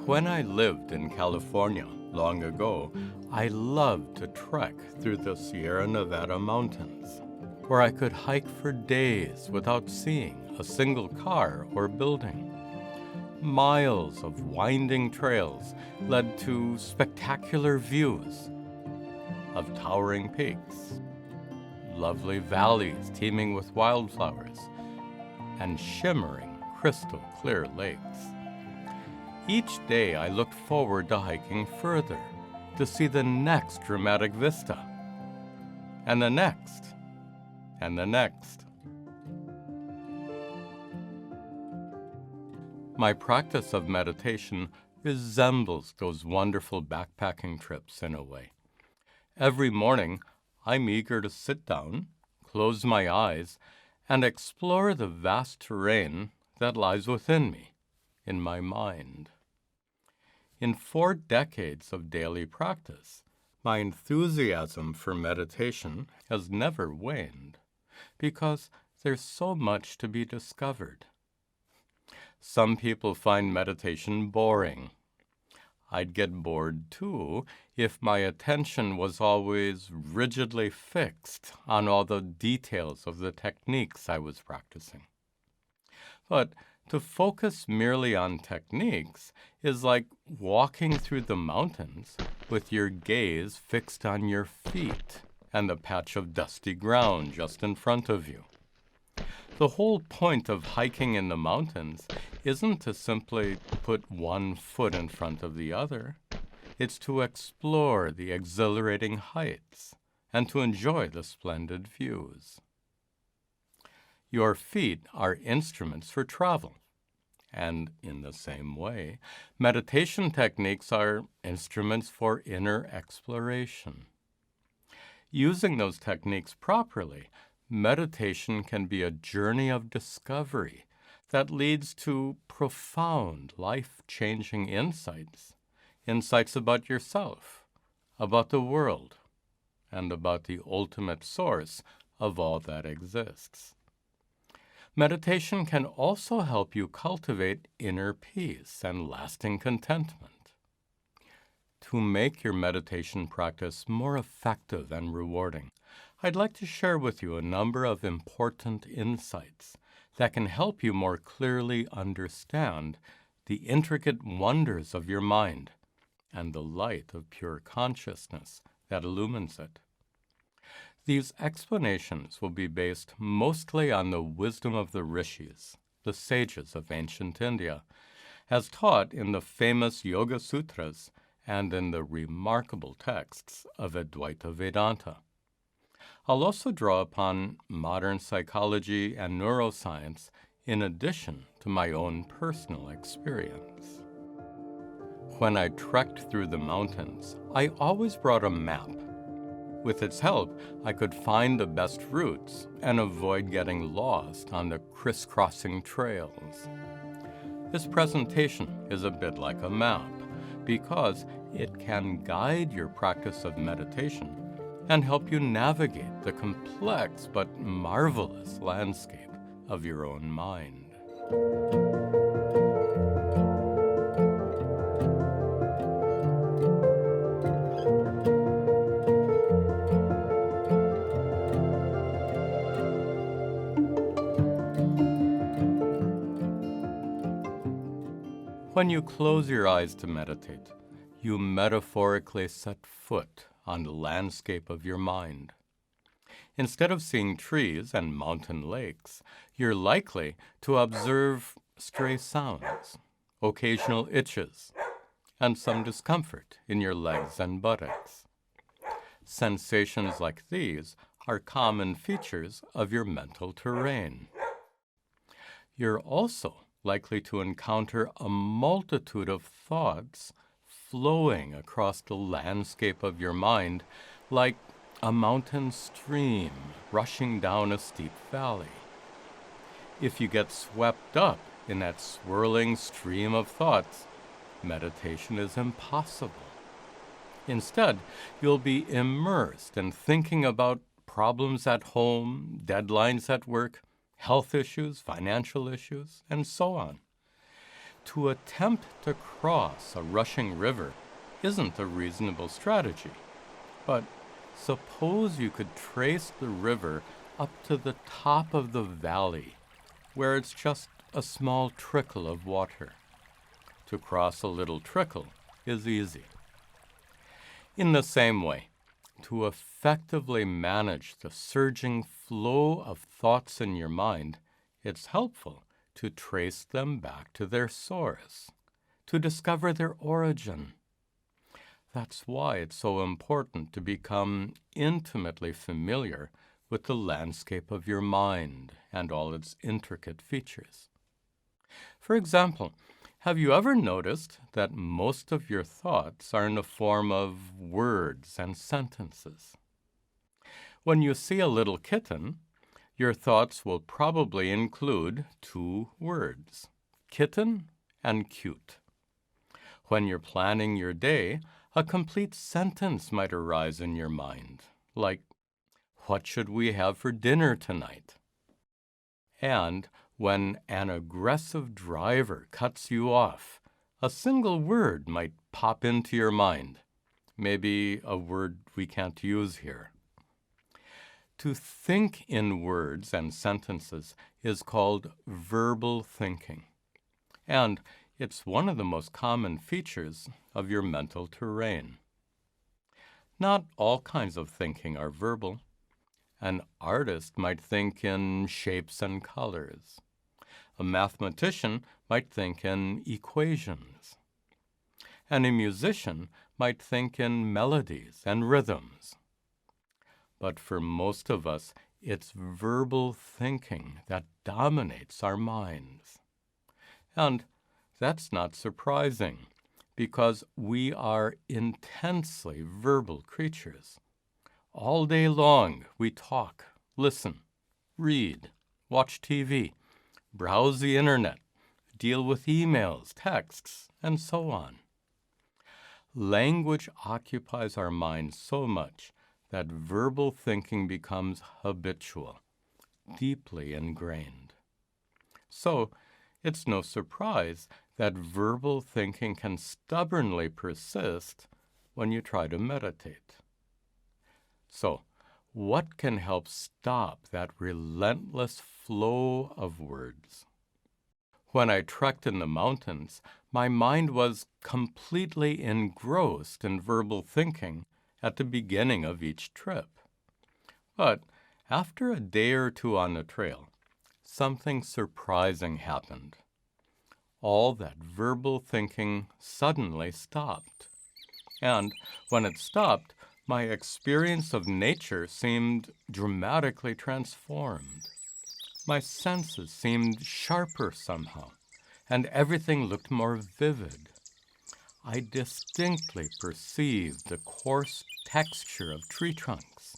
When I lived in California long ago, I loved to trek through the Sierra Nevada mountains, where I could hike for days without seeing a single car or building. Miles of winding trails led to spectacular views of towering peaks, lovely valleys teeming with wildflowers, and shimmering crystal clear lakes. Each day I looked forward to hiking further to see the next dramatic vista, and the next, and the next. My practice of meditation resembles those wonderful backpacking trips in a way. Every morning, I'm eager to sit down, close my eyes, and explore the vast terrain that lies within me, in my mind. In 4 decades of daily practice, my enthusiasm for meditation has never waned, because there's so much to be discovered. Some people find meditation boring. I'd get bored too if my attention was always rigidly fixed on all the details of the techniques I was practicing. But to focus merely on techniques is like walking through the mountains with your gaze fixed on your feet and the patch of dusty ground just in front of you. The whole point of hiking in the mountains isn't to simply put one foot in front of the other. It's to explore the exhilarating heights and to enjoy the splendid views. Your feet are instruments for travel. And in the same way, meditation techniques are instruments for inner exploration. Using those techniques properly, meditation can be a journey of discovery that leads to profound, life-changing insights about yourself, about the world, and about the ultimate source of all that exists. Meditation can also help you cultivate inner peace and lasting contentment. To make your meditation practice more effective and rewarding, I'd like to share with you a number of important insights that can help you more clearly understand the intricate wonders of your mind and the light of pure consciousness that illumines it. These explanations will be based mostly on the wisdom of the rishis, the sages of ancient India, as taught in the famous Yoga Sutras and in the remarkable texts of Advaita Vedanta. I'll also draw upon modern psychology and neuroscience in addition to my own personal experience. When I trekked through the mountains, I always brought a map. With its help, I could find the best routes and avoid getting lost on the crisscrossing trails. This presentation is a bit like a map because it can guide your practice of meditation and help you navigate the complex but marvelous landscape of your own mind. When you close your eyes to meditate, you metaphorically set foot on the landscape of your mind. Instead of seeing trees and mountain lakes, you're likely to observe stray sounds, occasional itches, and some discomfort in your legs and buttocks. Sensations like these are common features of your mental terrain. You're also likely to encounter a multitude of thoughts flowing across the landscape of your mind like a mountain stream rushing down a steep valley. If you get swept up in that swirling stream of thoughts, meditation is impossible. Instead, you'll be immersed in thinking about problems at home, deadlines at work, health issues, financial issues, and so on. To attempt to cross a rushing river isn't a reasonable strategy. But suppose you could trace the river up to the top of the valley, where it's just a small trickle of water. To cross a little trickle is easy. In the same way, to effectively manage the surging flow of thoughts in your mind, it's helpful to trace them back to their source, to discover their origin. That's why it's so important to become intimately familiar with the landscape of your mind and all its intricate features. For example, have you ever noticed that most of your thoughts are in the form of words and sentences? When you see a little kitten, your thoughts will probably include 2 words, kitten and cute. When you're planning your day, a complete sentence might arise in your mind, like, "What should we have for dinner tonight?" And when an aggressive driver cuts you off, a single word might pop into your mind, maybe a word we can't use here. To think in words and sentences is called verbal thinking, and it's one of the most common features of your mental terrain. Not all kinds of thinking are verbal. An artist might think in shapes and colors. A mathematician might think in equations. And a musician might think in melodies and rhythms. But for most of us, it's verbal thinking that dominates our minds. And that's not surprising, because we are intensely verbal creatures. All day long, we talk, listen, read, watch TV, browse the internet, deal with emails, texts, and so on. Language occupies our minds so much that verbal thinking becomes habitual, deeply ingrained. So, it's no surprise that verbal thinking can stubbornly persist when you try to meditate. So, what can help stop that relentless flow of words? When I trekked in the mountains, my mind was completely engrossed in verbal thinking at the beginning of each trip. But after a day or 2 on the trail, something surprising happened. All that verbal thinking suddenly stopped. And when it stopped, my experience of nature seemed dramatically transformed. My senses seemed sharper somehow, and everything looked more vivid. I distinctly perceived the coarse texture of tree trunks,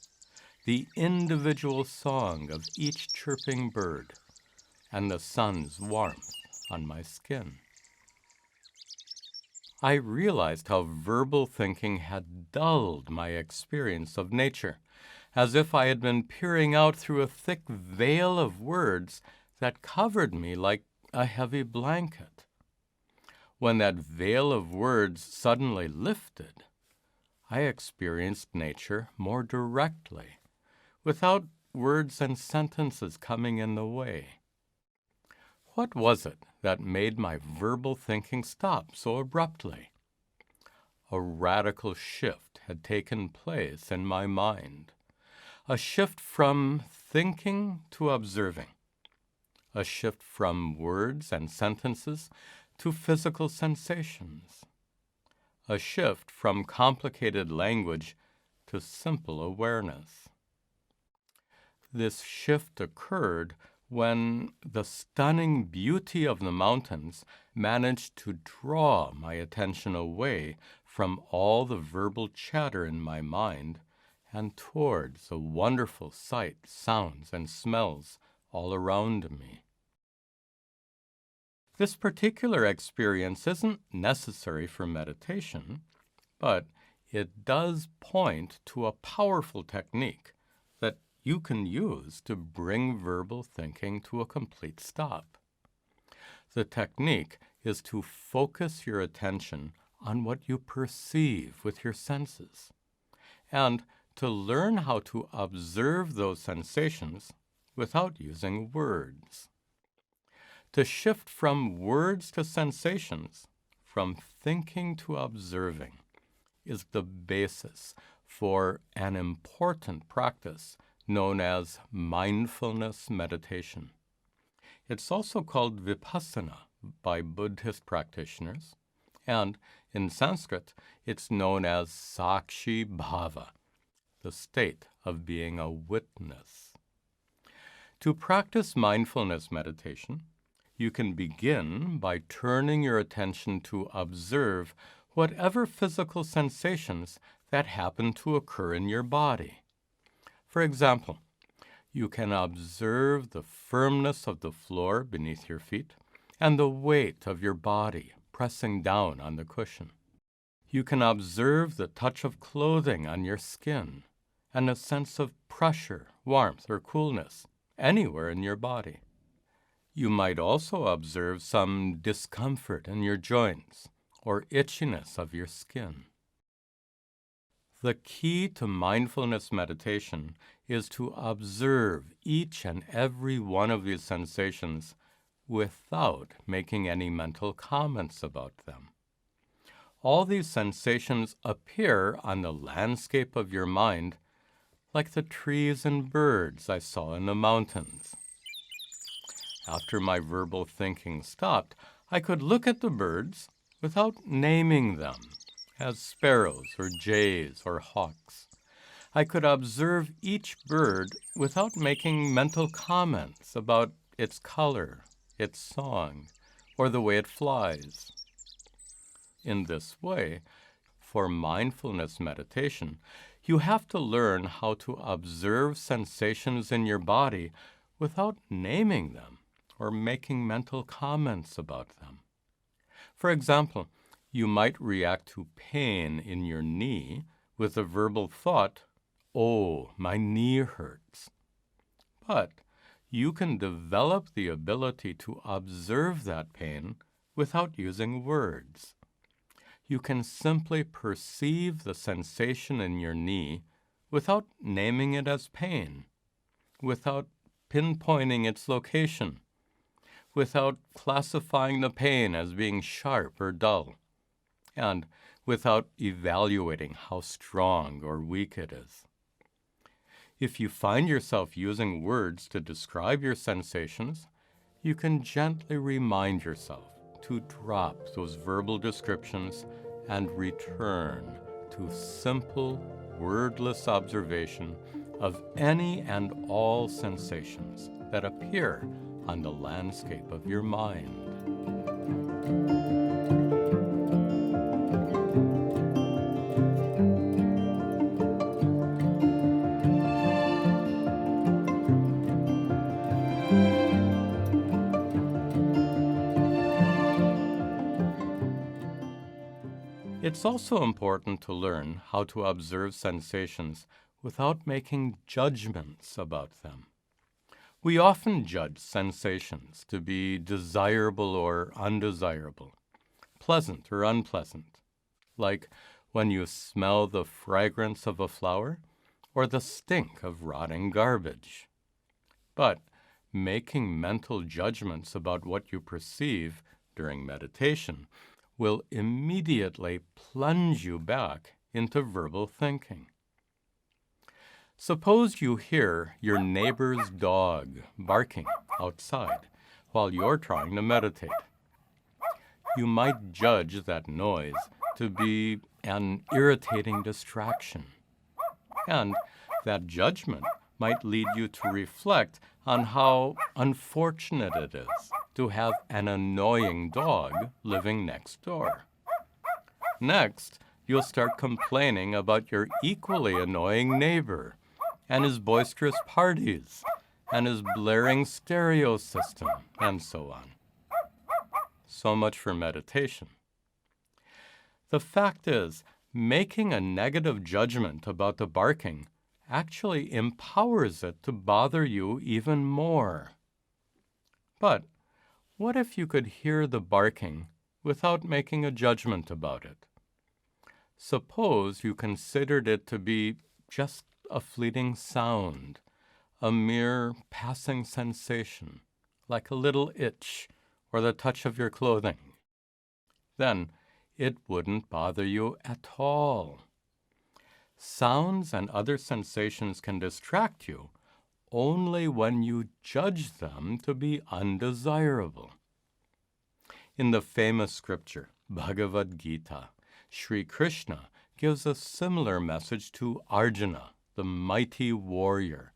the individual song of each chirping bird, and the sun's warmth on my skin. I realized how verbal thinking had dulled my experience of nature, as if I had been peering out through a thick veil of words that covered me like a heavy blanket. When that veil of words suddenly lifted, I experienced nature more directly, without words and sentences coming in the way. What was it that made my verbal thinking stop so abruptly? A radical shift had taken place in my mind. A shift from thinking to observing. A shift from words and sentences to physical sensations. A shift from complicated language to simple awareness. This shift occurred when the stunning beauty of the mountains managed to draw my attention away from all the verbal chatter in my mind and towards the wonderful sights, sounds, and smells all around me. This particular experience isn't necessary for meditation, but it does point to a powerful technique that you can use to bring verbal thinking to a complete stop. The technique is to focus your attention on what you perceive with your senses, and to learn how to observe those sensations without using words. To shift from words to sensations, from thinking to observing, is the basis for an important practice known as mindfulness meditation. It's also called vipassana by Buddhist practitioners, and in Sanskrit, it's known as sakshi bhava, the state of being a witness. To practice mindfulness meditation, you can begin by turning your attention to observe whatever physical sensations that happen to occur in your body. For example, you can observe the firmness of the floor beneath your feet and the weight of your body pressing down on the cushion. You can observe the touch of clothing on your skin and a sense of pressure, warmth, or coolness anywhere in your body. You might also observe some discomfort in your joints or itchiness of your skin. The key to mindfulness meditation is to observe each and every one of these sensations without making any mental comments about them. All these sensations appear on the landscape of your mind like the trees and birds I saw in the mountains. After my verbal thinking stopped, I could look at the birds without naming them as sparrows or jays or hawks. I could observe each bird without making mental comments about its color, its song, or the way it flies. In this way, for mindfulness meditation, you have to learn how to observe sensations in your body without naming them or making mental comments about them. For example, you might react to pain in your knee with the verbal thought, "Oh, my knee hurts." But you can develop the ability to observe that pain without using words. You can simply perceive the sensation in your knee without naming it as pain, without pinpointing its location, without classifying the pain as being sharp or dull, and without evaluating how strong or weak it is. If you find yourself using words to describe your sensations, you can gently remind yourself to drop those verbal descriptions and return to simple, wordless observation of any and all sensations that appear on the landscape of your mind. It's also important to learn how to observe sensations without making judgments about them. We often judge sensations to be desirable or undesirable, pleasant or unpleasant, like when you smell the fragrance of a flower or the stink of rotting garbage. But making mental judgments about what you perceive during meditation will immediately plunge you back into verbal thinking. Suppose you hear your neighbor's dog barking outside while you're trying to meditate. You might judge that noise to be an irritating distraction, and that judgment might lead you to reflect on how unfortunate it is to have an annoying dog living next door. Next, you'll start complaining about your equally annoying neighbor and his boisterous parties and his blaring stereo system, and so on. So much for meditation. The fact is, making a negative judgment about the barking actually empowers it to bother you even more. But What if you could hear the barking without making a judgment about it? Suppose you considered it to be just a fleeting sound, a mere passing sensation, like a little itch or the touch of your clothing. Then it wouldn't bother you at all. Sounds and other sensations can distract you only when you judge them to be undesirable. In the famous scripture, Bhagavad Gita, Sri Krishna gives a similar message to Arjuna, the mighty warrior,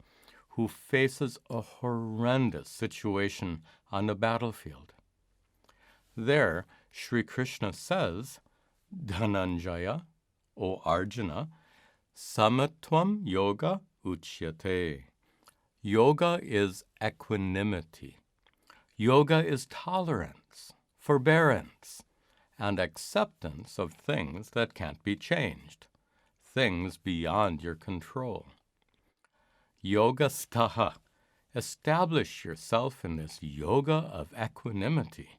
who faces a horrendous situation on the battlefield. There, Sri Krishna says, Dhananjaya, O Arjuna, samatvam yoga uchyate. Yoga is equanimity. Yoga is tolerance, forbearance, and acceptance of things that can't be changed, things beyond your control. Yoga staha. Establish yourself in this yoga of equanimity.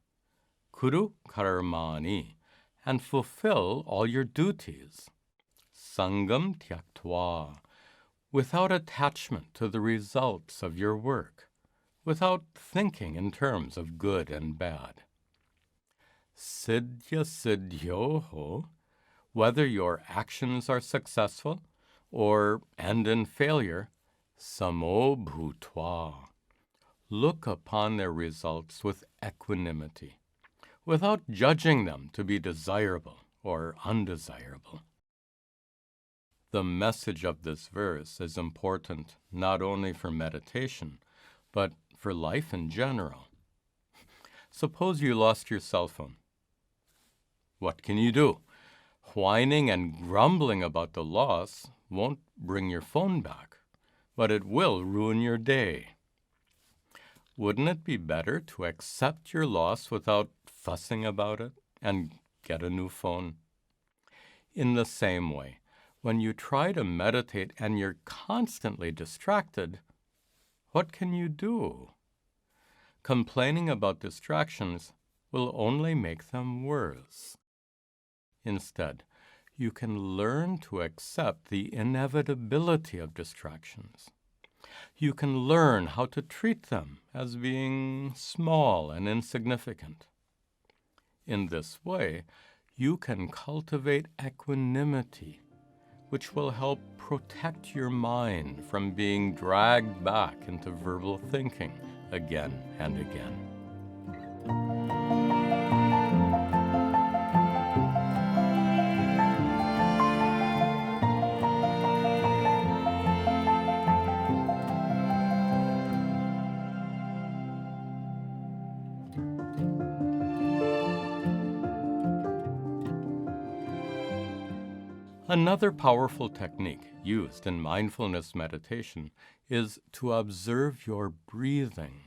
Kuru karmani, and fulfill all your duties. Sangam tyaktva, without attachment to the results of your work, without thinking in terms of good and bad. Siddhya siddhyoho, whether your actions are successful or end in failure, samo bhutva, look upon their results with equanimity, without judging them to be desirable or undesirable. The message of this verse is important not only for meditation, but for life in general. Suppose you lost your cell phone. What can you do? Whining and grumbling about the loss won't bring your phone back, but it will ruin your day. Wouldn't it be better to accept your loss without fussing about it and get a new phone? In the same way, when you try to meditate and you're constantly distracted, what can you do? Complaining about distractions will only make them worse. Instead, you can learn to accept the inevitability of distractions. You can learn how to treat them as being small and insignificant. In this way, you can cultivate equanimity, which will help protect your mind from being dragged back into verbal thinking again and again. Another powerful technique used in mindfulness meditation is to observe your breathing.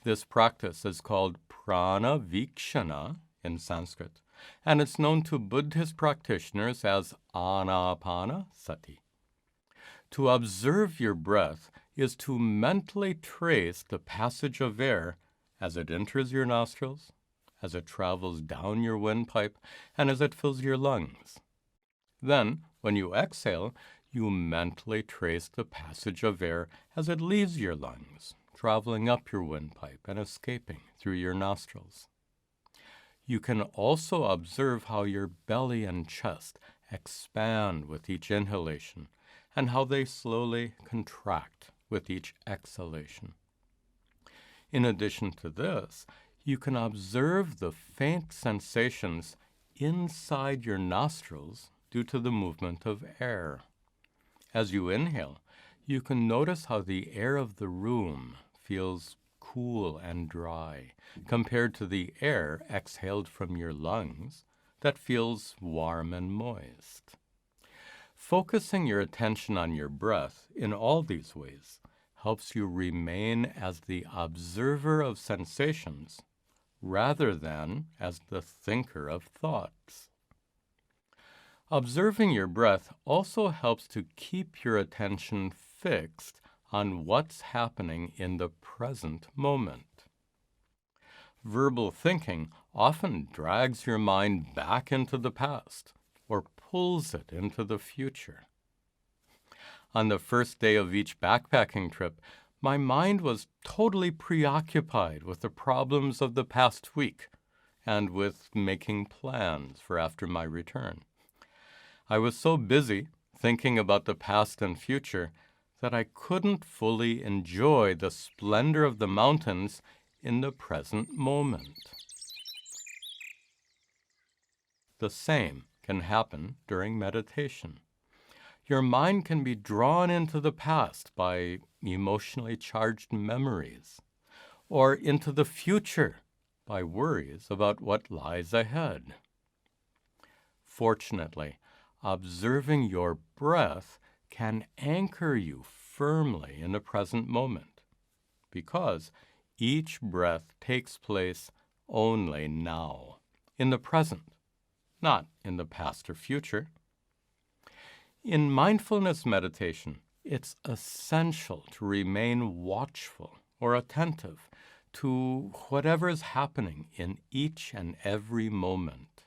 This practice is called prana vikshana in Sanskrit, and it's known to Buddhist practitioners as anapanasati. To observe your breath is to mentally trace the passage of air as it enters your nostrils, as it travels down your windpipe, and as it fills your lungs. Then, when you exhale, you mentally trace the passage of air as it leaves your lungs, traveling up your windpipe and escaping through your nostrils. You can also observe how your belly and chest expand with each inhalation and how they slowly contract with each exhalation. In addition to this, you can observe the faint sensations inside your nostrils due to the movement of air. As you inhale, you can notice how the air of the room feels cool and dry compared to the air exhaled from your lungs that feels warm and moist. Focusing your attention on your breath in all these ways helps you remain as the observer of sensations rather than as the thinker of thoughts. Observing your breath also helps to keep your attention fixed on what's happening in the present moment. Verbal thinking often drags your mind back into the past or pulls it into the future. On the first day of each backpacking trip, my mind was totally preoccupied with the problems of the past week and with making plans for after my return. I was so busy thinking about the past and future that I couldn't fully enjoy the splendor of the mountains in the present moment. The same can happen during meditation. Your mind can be drawn into the past by emotionally charged memories, or into the future by worries about what lies ahead. Fortunately, observing your breath can anchor you firmly in the present moment, because each breath takes place only now, in the present, not in the past or future. In mindfulness meditation, it's essential to remain watchful or attentive to whatever is happening in each and every moment.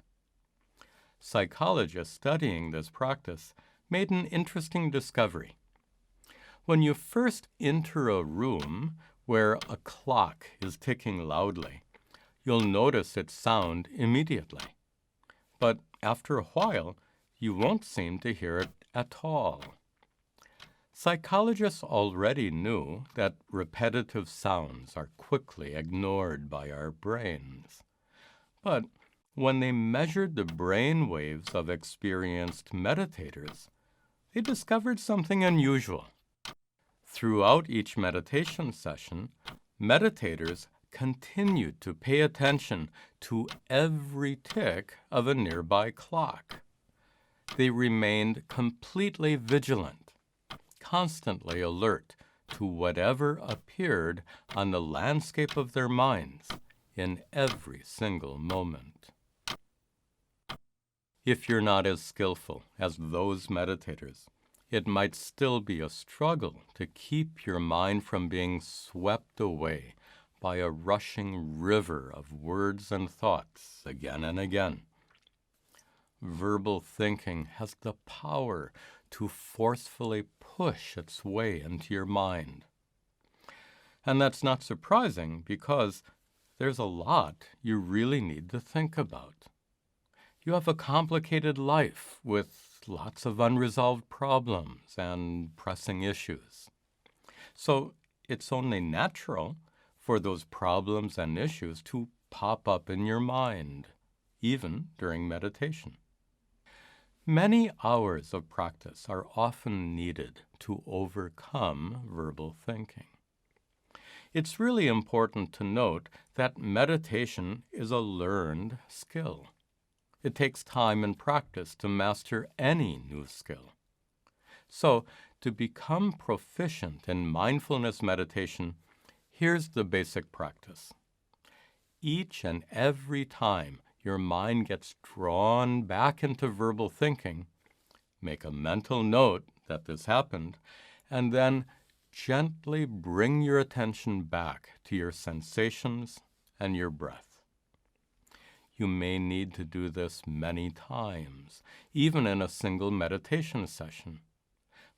Psychologists studying this practice made an interesting discovery. When you first enter a room where a clock is ticking loudly, you'll notice its sound immediately. But after a while, you won't seem to hear it at all. Psychologists already knew that repetitive sounds are quickly ignored by our brains. But when they measured the brain waves of experienced meditators, they discovered something unusual. Throughout each meditation session, meditators continued to pay attention to every tick of a nearby clock. They remained completely vigilant, constantly alert to whatever appeared on the landscape of their minds in every single moment. If you're not as skillful as those meditators, it might still be a struggle to keep your mind from being swept away by a rushing river of words and thoughts again and again. Verbal thinking has the power to forcefully push its way into your mind. And that's not surprising because there's a lot you really need to think about. You have a complicated life with lots of unresolved problems and pressing issues. So it's only natural for those problems and issues to pop up in your mind, even during meditation. Many hours of practice are often needed to overcome verbal thinking. It's really important to note that meditation is a learned skill. It takes time and practice to master any new skill. So, to become proficient in mindfulness meditation, here's the basic practice. Each and every time your mind gets drawn back into verbal thinking, make a mental note that this happened, and then gently bring your attention back to your sensations and your breath. You may need to do this many times, even in a single meditation session.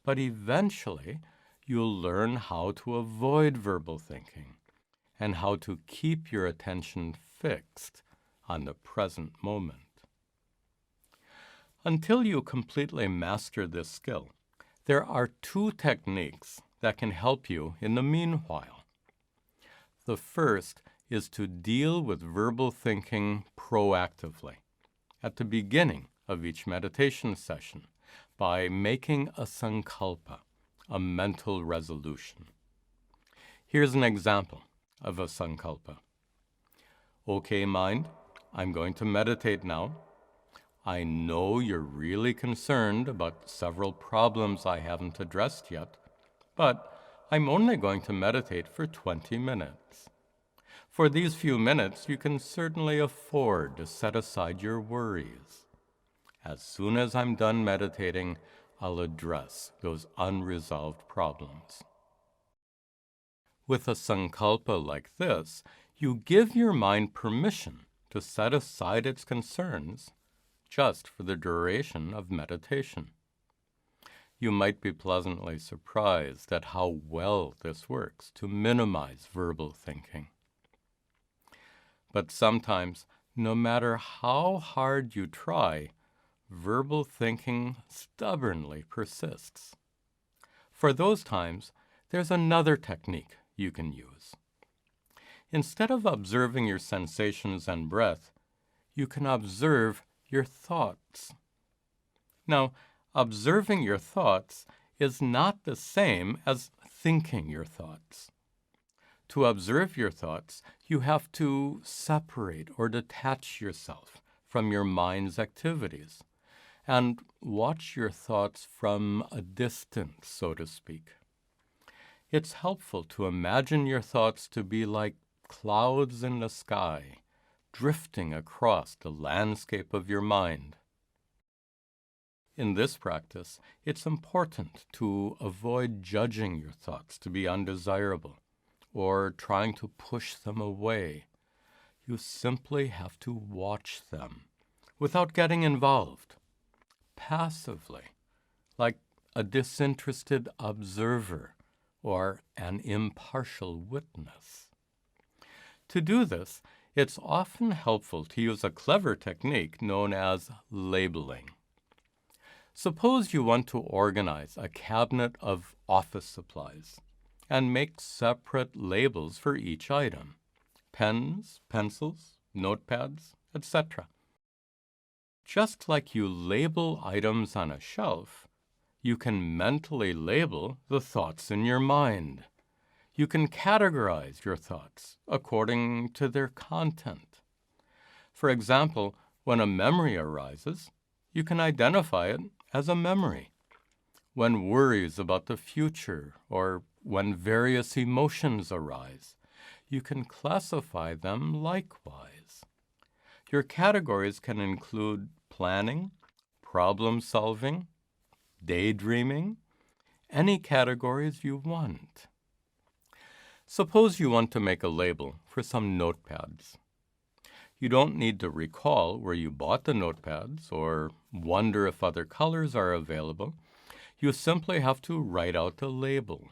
But eventually, you'll learn how to avoid verbal thinking and how to keep your attention fixed on the present moment. Until you completely master this skill, there are two techniques that can help you in the meanwhile. The first is to deal with verbal thinking proactively at the beginning of each meditation session by making a sankalpa, a mental resolution. Here's an example of a sankalpa. Okay, mind, I'm going to meditate now. I know you're really concerned about several problems I haven't addressed yet, but I'm only going to meditate for 20 minutes. For these few minutes, you can certainly afford to set aside your worries. As soon as I'm done meditating, I'll address those unresolved problems. With a sankalpa like this, You give your mind permission to set aside its concerns just for the duration of meditation. You might be pleasantly surprised at how well this works to minimize verbal thinking. But sometimes, no matter how hard you try, verbal thinking stubbornly persists. For those times, there's another technique you can use. Instead of observing your sensations and breath, you can observe your thoughts. Now, observing your thoughts is not the same as thinking your thoughts. To observe your thoughts, you have to separate or detach yourself from your mind's activities and watch your thoughts from a distance, so to speak. It's helpful to imagine your thoughts to be like clouds in the sky, drifting across the landscape of your mind. In this practice, it's important to avoid judging your thoughts to be undesirable or trying to push them away. You simply have to watch them without getting involved, passively, like a disinterested observer or an impartial witness. To do this, it's often helpful to use a clever technique known as labeling. Suppose you want to organize a cabinet of office supplies and make separate labels for each item: pens, pencils, notepads, etc. Just like you label items on a shelf, you can mentally label the thoughts in your mind. You can categorize your thoughts according to their content. For example, when a memory arises, you can identify it as a memory. When worries about the future or when various emotions arise, you can classify them likewise. Your categories can include planning, problem-solving, daydreaming, any categories you want. Suppose you want to make a label for some notepads. You don't need to recall where you bought the notepads or wonder if other colors are available. You simply have to write out the label.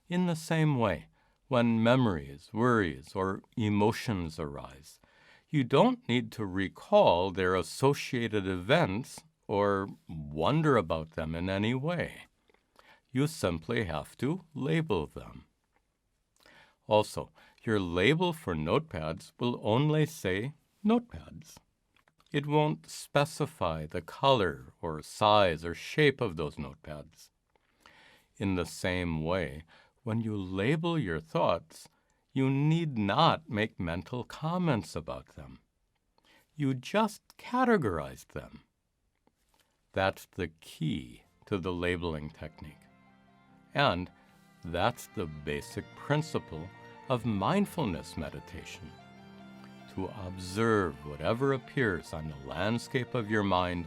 In the same way, when memories, worries, or emotions arise, you don't need to recall their associated events or wonder about them in any way. You simply have to label them. Also, your label for notepads will only say notepads. It won't specify the color or size or shape of those notepads. In the same way, when you label your thoughts, you need not make mental comments about them. You just categorize them. That's the key to the labeling technique. And that's the basic principle of mindfulness meditation: to observe whatever appears on the landscape of your mind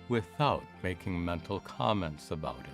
without making mental comments about it.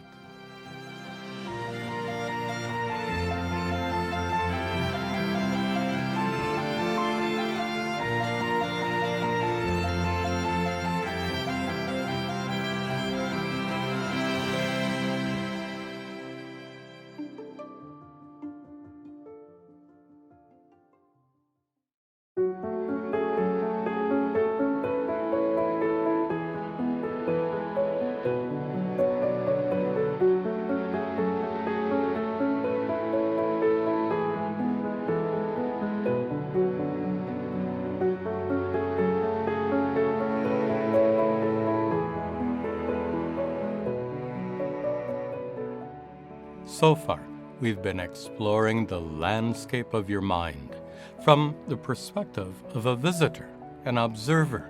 So far, we've been exploring the landscape of your mind from the perspective of a visitor, an observer,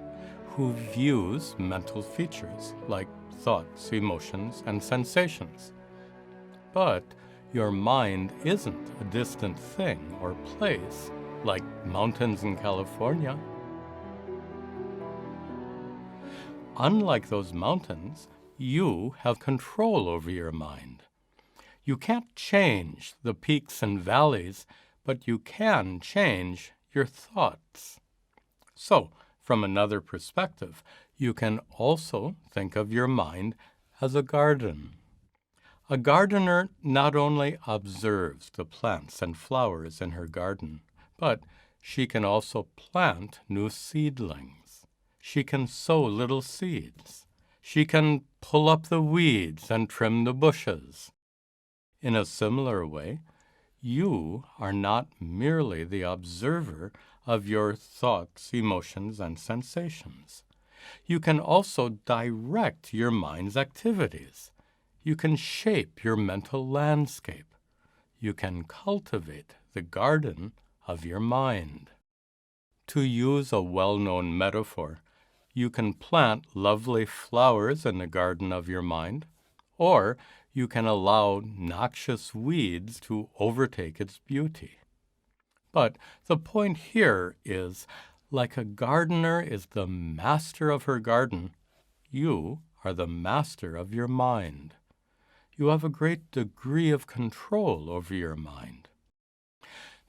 who views mental features like thoughts, emotions, and sensations. But your mind isn't a distant thing or place like mountains in California. Unlike those mountains, you have control over your mind. You can't change the peaks and valleys, but you can change your thoughts. So, from another perspective, you can also think of your mind as a garden. A gardener not only observes the plants and flowers in her garden, but she can also plant new seedlings. She can sow little seeds. She can pull up the weeds and trim the bushes. In a similar way, you are not merely the observer of your thoughts, emotions, and sensations. You can also direct your mind's activities. You can shape your mental landscape. You can cultivate the garden of your mind. To use a well-known metaphor, you can plant lovely flowers in the garden of your mind, or you can allow noxious weeds to overtake its beauty. But the point here is, like a gardener is the master of her garden, you are the master of your mind. You have a great degree of control over your mind.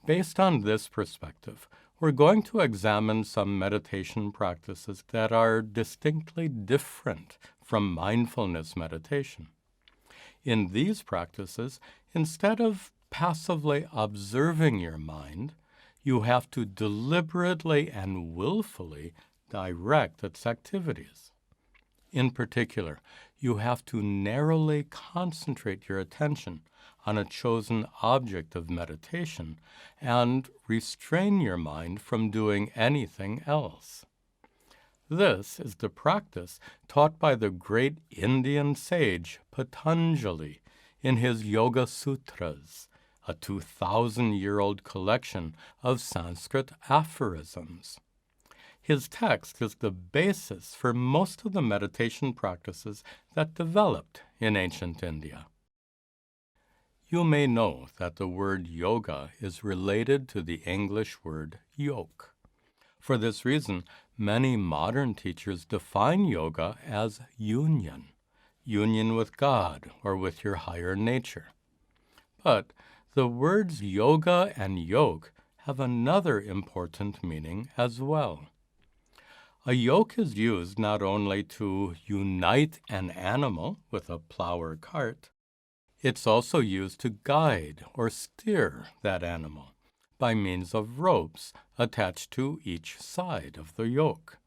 Based on this perspective, we're going to examine some meditation practices that are distinctly different from mindfulness meditation. In these practices, instead of passively observing your mind, you have to deliberately and willfully direct its activities. In particular, you have to narrowly concentrate your attention on a chosen object of meditation and restrain your mind from doing anything else. This is the practice taught by the great Indian sage Patanjali in his Yoga Sutras, a 2,000-year-old collection of Sanskrit aphorisms. His text is the basis for most of the meditation practices that developed in ancient India. You may know that the word yoga is related to the English word yoke. For this reason, many modern teachers define yoga as union with God or with your higher nature. But the words yoga and yoke have another important meaning as well. A yoke is used not only to unite an animal with a plow or cart, it's also used to guide or steer that animal by means of ropes attached to each side of the yoke.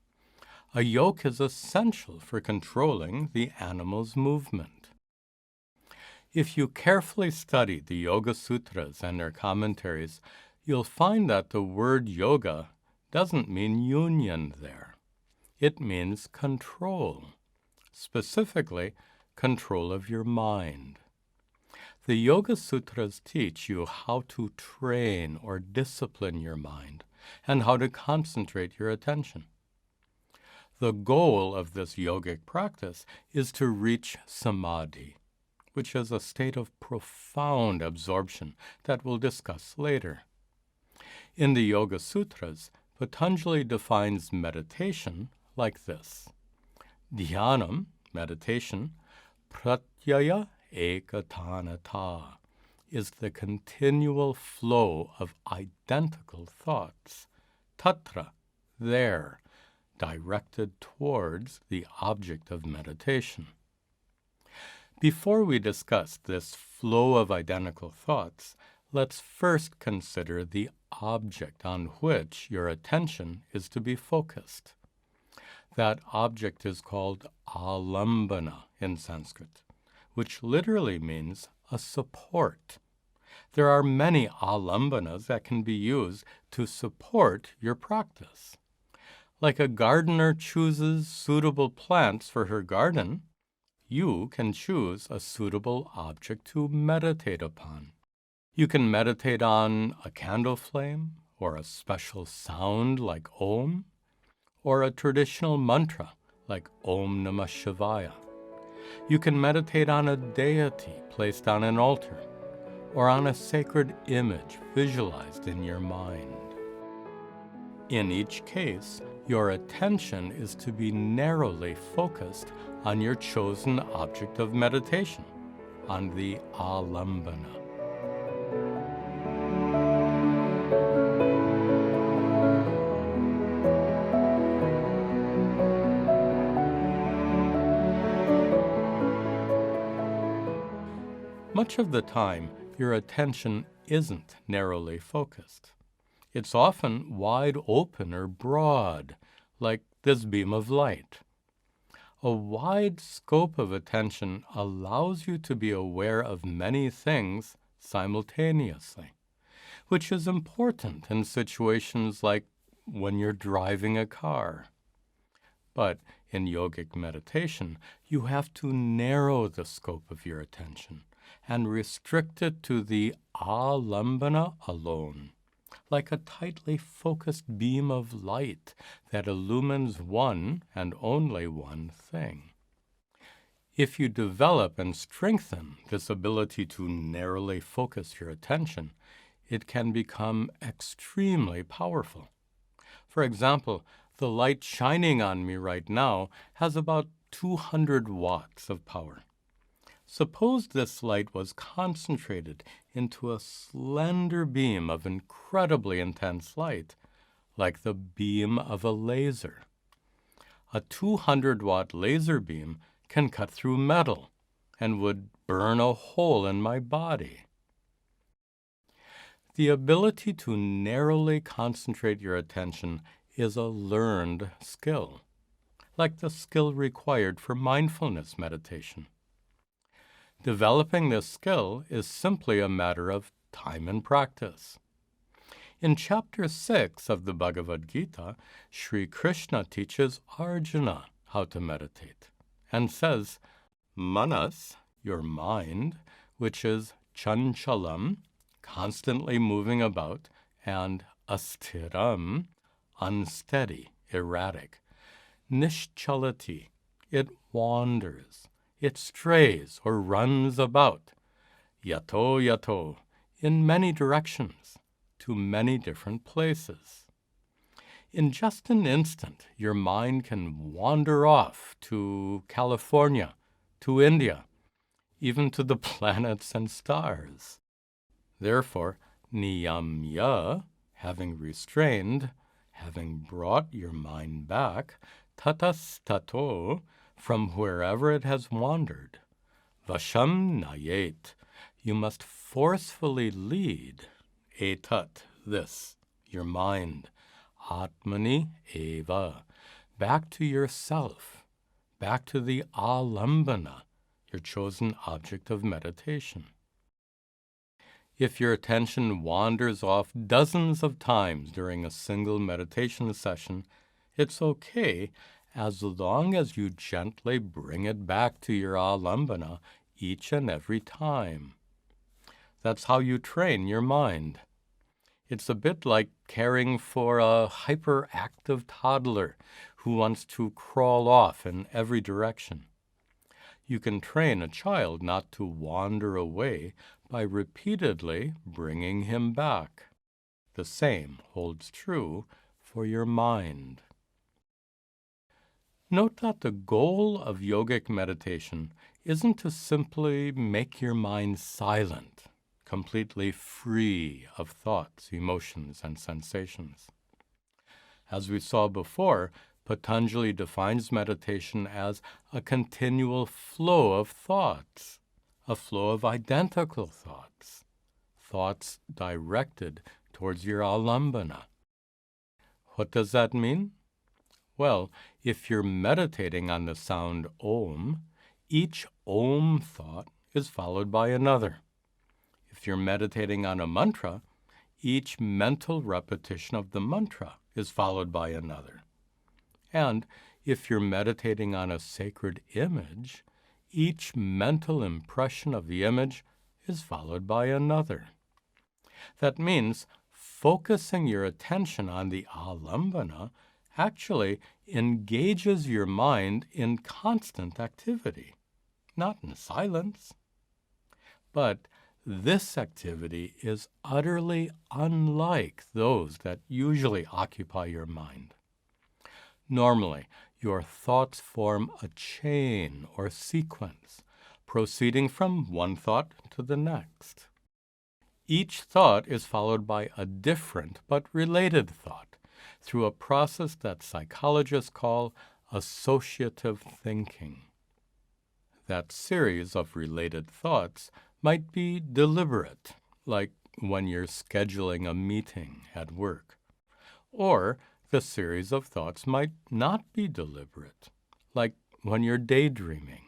A yoke is essential for controlling the animal's movement. If you carefully study the Yoga Sutras and their commentaries, you'll find that the word yoga doesn't mean union there. It means control, specifically control of your mind. The Yoga Sutras teach you how to train or discipline your mind and how to concentrate your attention. The goal of this yogic practice is to reach samadhi, which is a state of profound absorption that we'll discuss later. In the Yoga Sutras, Patanjali defines meditation like this: dhyana, meditation, pratyaya ekatanata, is the continual flow of identical thoughts, tatra, there, directed towards the object of meditation. Before we discuss this flow of identical thoughts, let's first consider the object on which your attention is to be focused. That object is called alambana in Sanskrit, which literally means a support. There are many alambanas that can be used to support your practice. Like a gardener chooses suitable plants for her garden, you can choose a suitable object to meditate upon. You can meditate on a candle flame, or a special sound like Om, or a traditional mantra like Om Namah Shivaya. You can meditate on a deity placed on an altar, or on a sacred image visualized in your mind. In each case, your attention is to be narrowly focused on your chosen object of meditation, on the alambana. Much of the time, your attention isn't narrowly focused. It's often wide open or broad, like this beam of light. A wide scope of attention allows you to be aware of many things simultaneously, which is important in situations like when you're driving a car. But in yogic meditation, you have to narrow the scope of your attention and restrict it to the alambana alone, like a tightly focused beam of light that illumines one and only one thing. If you develop and strengthen this ability to narrowly focus your attention, it can become extremely powerful. For example, the light shining on me right now has about 200 watts of power. Suppose this light was concentrated into a slender beam of incredibly intense light, like the beam of a laser. A 200-watt laser beam can cut through metal and would burn a hole in my body. The ability to narrowly concentrate your attention is a learned skill, like the skill required for mindfulness meditation. Developing this skill is simply a matter of time and practice. In Chapter 6 of the Bhagavad Gita, Sri Krishna teaches Arjuna how to meditate and says, Manas, your mind, which is chanchalam, constantly moving about, and asthiram, unsteady, erratic. Nischalati, it wanders, it strays or runs about. Yato yato, in many directions, to many different places. In just an instant, your mind can wander off to California, to India, even to the planets and stars. Therefore, niyamya, having restrained, having brought your mind back, tatastato, from wherever it has wandered, vasham nayet, you must forcefully lead, etat, this, your mind, atmani eva, back to yourself, back to the alambana, your chosen object of meditation. If your attention wanders off dozens of times during a single meditation session, it's okay as long as you gently bring it back to your alambana each and every time. That's how you train your mind. It's a bit like caring for a hyperactive toddler who wants to crawl off in every direction. You can train a child not to wander away by repeatedly bringing him back. The same holds true for your mind. Note that the goal of yogic meditation isn't to simply make your mind silent, completely free of thoughts, emotions, and sensations. As we saw before, Patanjali defines meditation as a continual flow of thoughts, a flow of identical thoughts, thoughts directed towards your alambana. What does that mean? Well, if you're meditating on the sound Om, each Om thought is followed by another. If you're meditating on a mantra, each mental repetition of the mantra is followed by another. And if you're meditating on a sacred image, each mental impression of the image is followed by another. That means focusing your attention on the alambana actually engages your mind in constant activity, not in silence. But this activity is utterly unlike those that usually occupy your mind. Normally, your thoughts form a chain or sequence, proceeding from one thought to the next. Each thought is followed by a different but related thought through a process that psychologists call associative thinking. That series of related thoughts might be deliberate, like when you're scheduling a meeting at work. Or the series of thoughts might not be deliberate, like when you're daydreaming.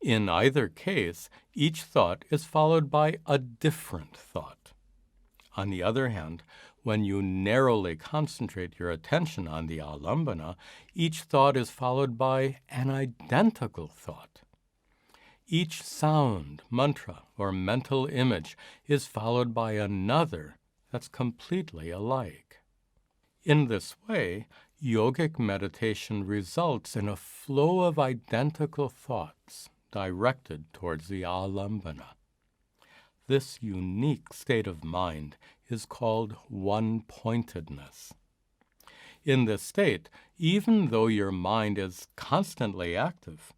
In either case, each thought is followed by a different thought. On the other hand, when you narrowly concentrate your attention on the alambana, each thought is followed by an identical thought. Each sound, mantra, or mental image is followed by another that's completely alike. In this way, yogic meditation results in a flow of identical thoughts directed towards the alambana. This unique state of mind is called one-pointedness. In this state, even though your mind is constantly active,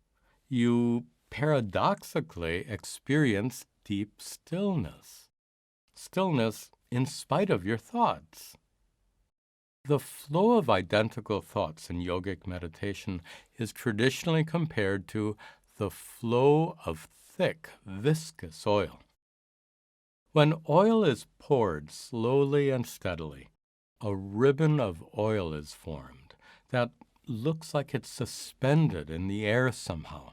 you paradoxically experience deep stillness. Stillness in spite of your thoughts. The flow of identical thoughts in yogic meditation is traditionally compared to the flow of thick, viscous oil. When oil is poured slowly and steadily, a ribbon of oil is formed that looks like it's suspended in the air somehow.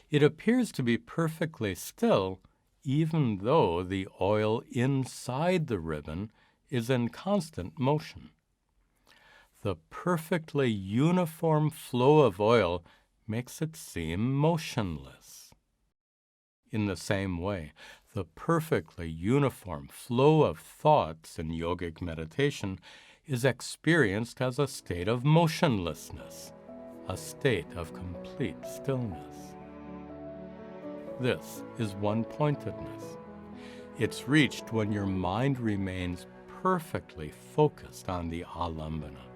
It appears to be perfectly still, even though the oil inside the ribbon is in constant motion. The perfectly uniform flow of oil makes it seem motionless. In the same way, the perfectly uniform flow of thoughts in yogic meditation is experienced as a state of motionlessness, a state of complete stillness. This is one-pointedness. It's reached when your mind remains perfectly focused on the alambana.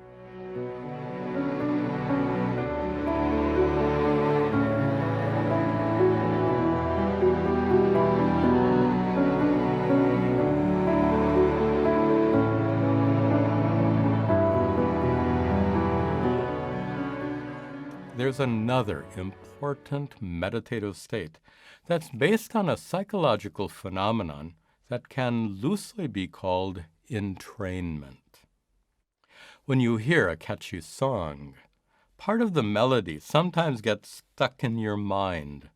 There's another important meditative state that's based on a psychological phenomenon that can loosely be called entrainment. When you hear a catchy song, part of the melody sometimes gets stuck in your mind,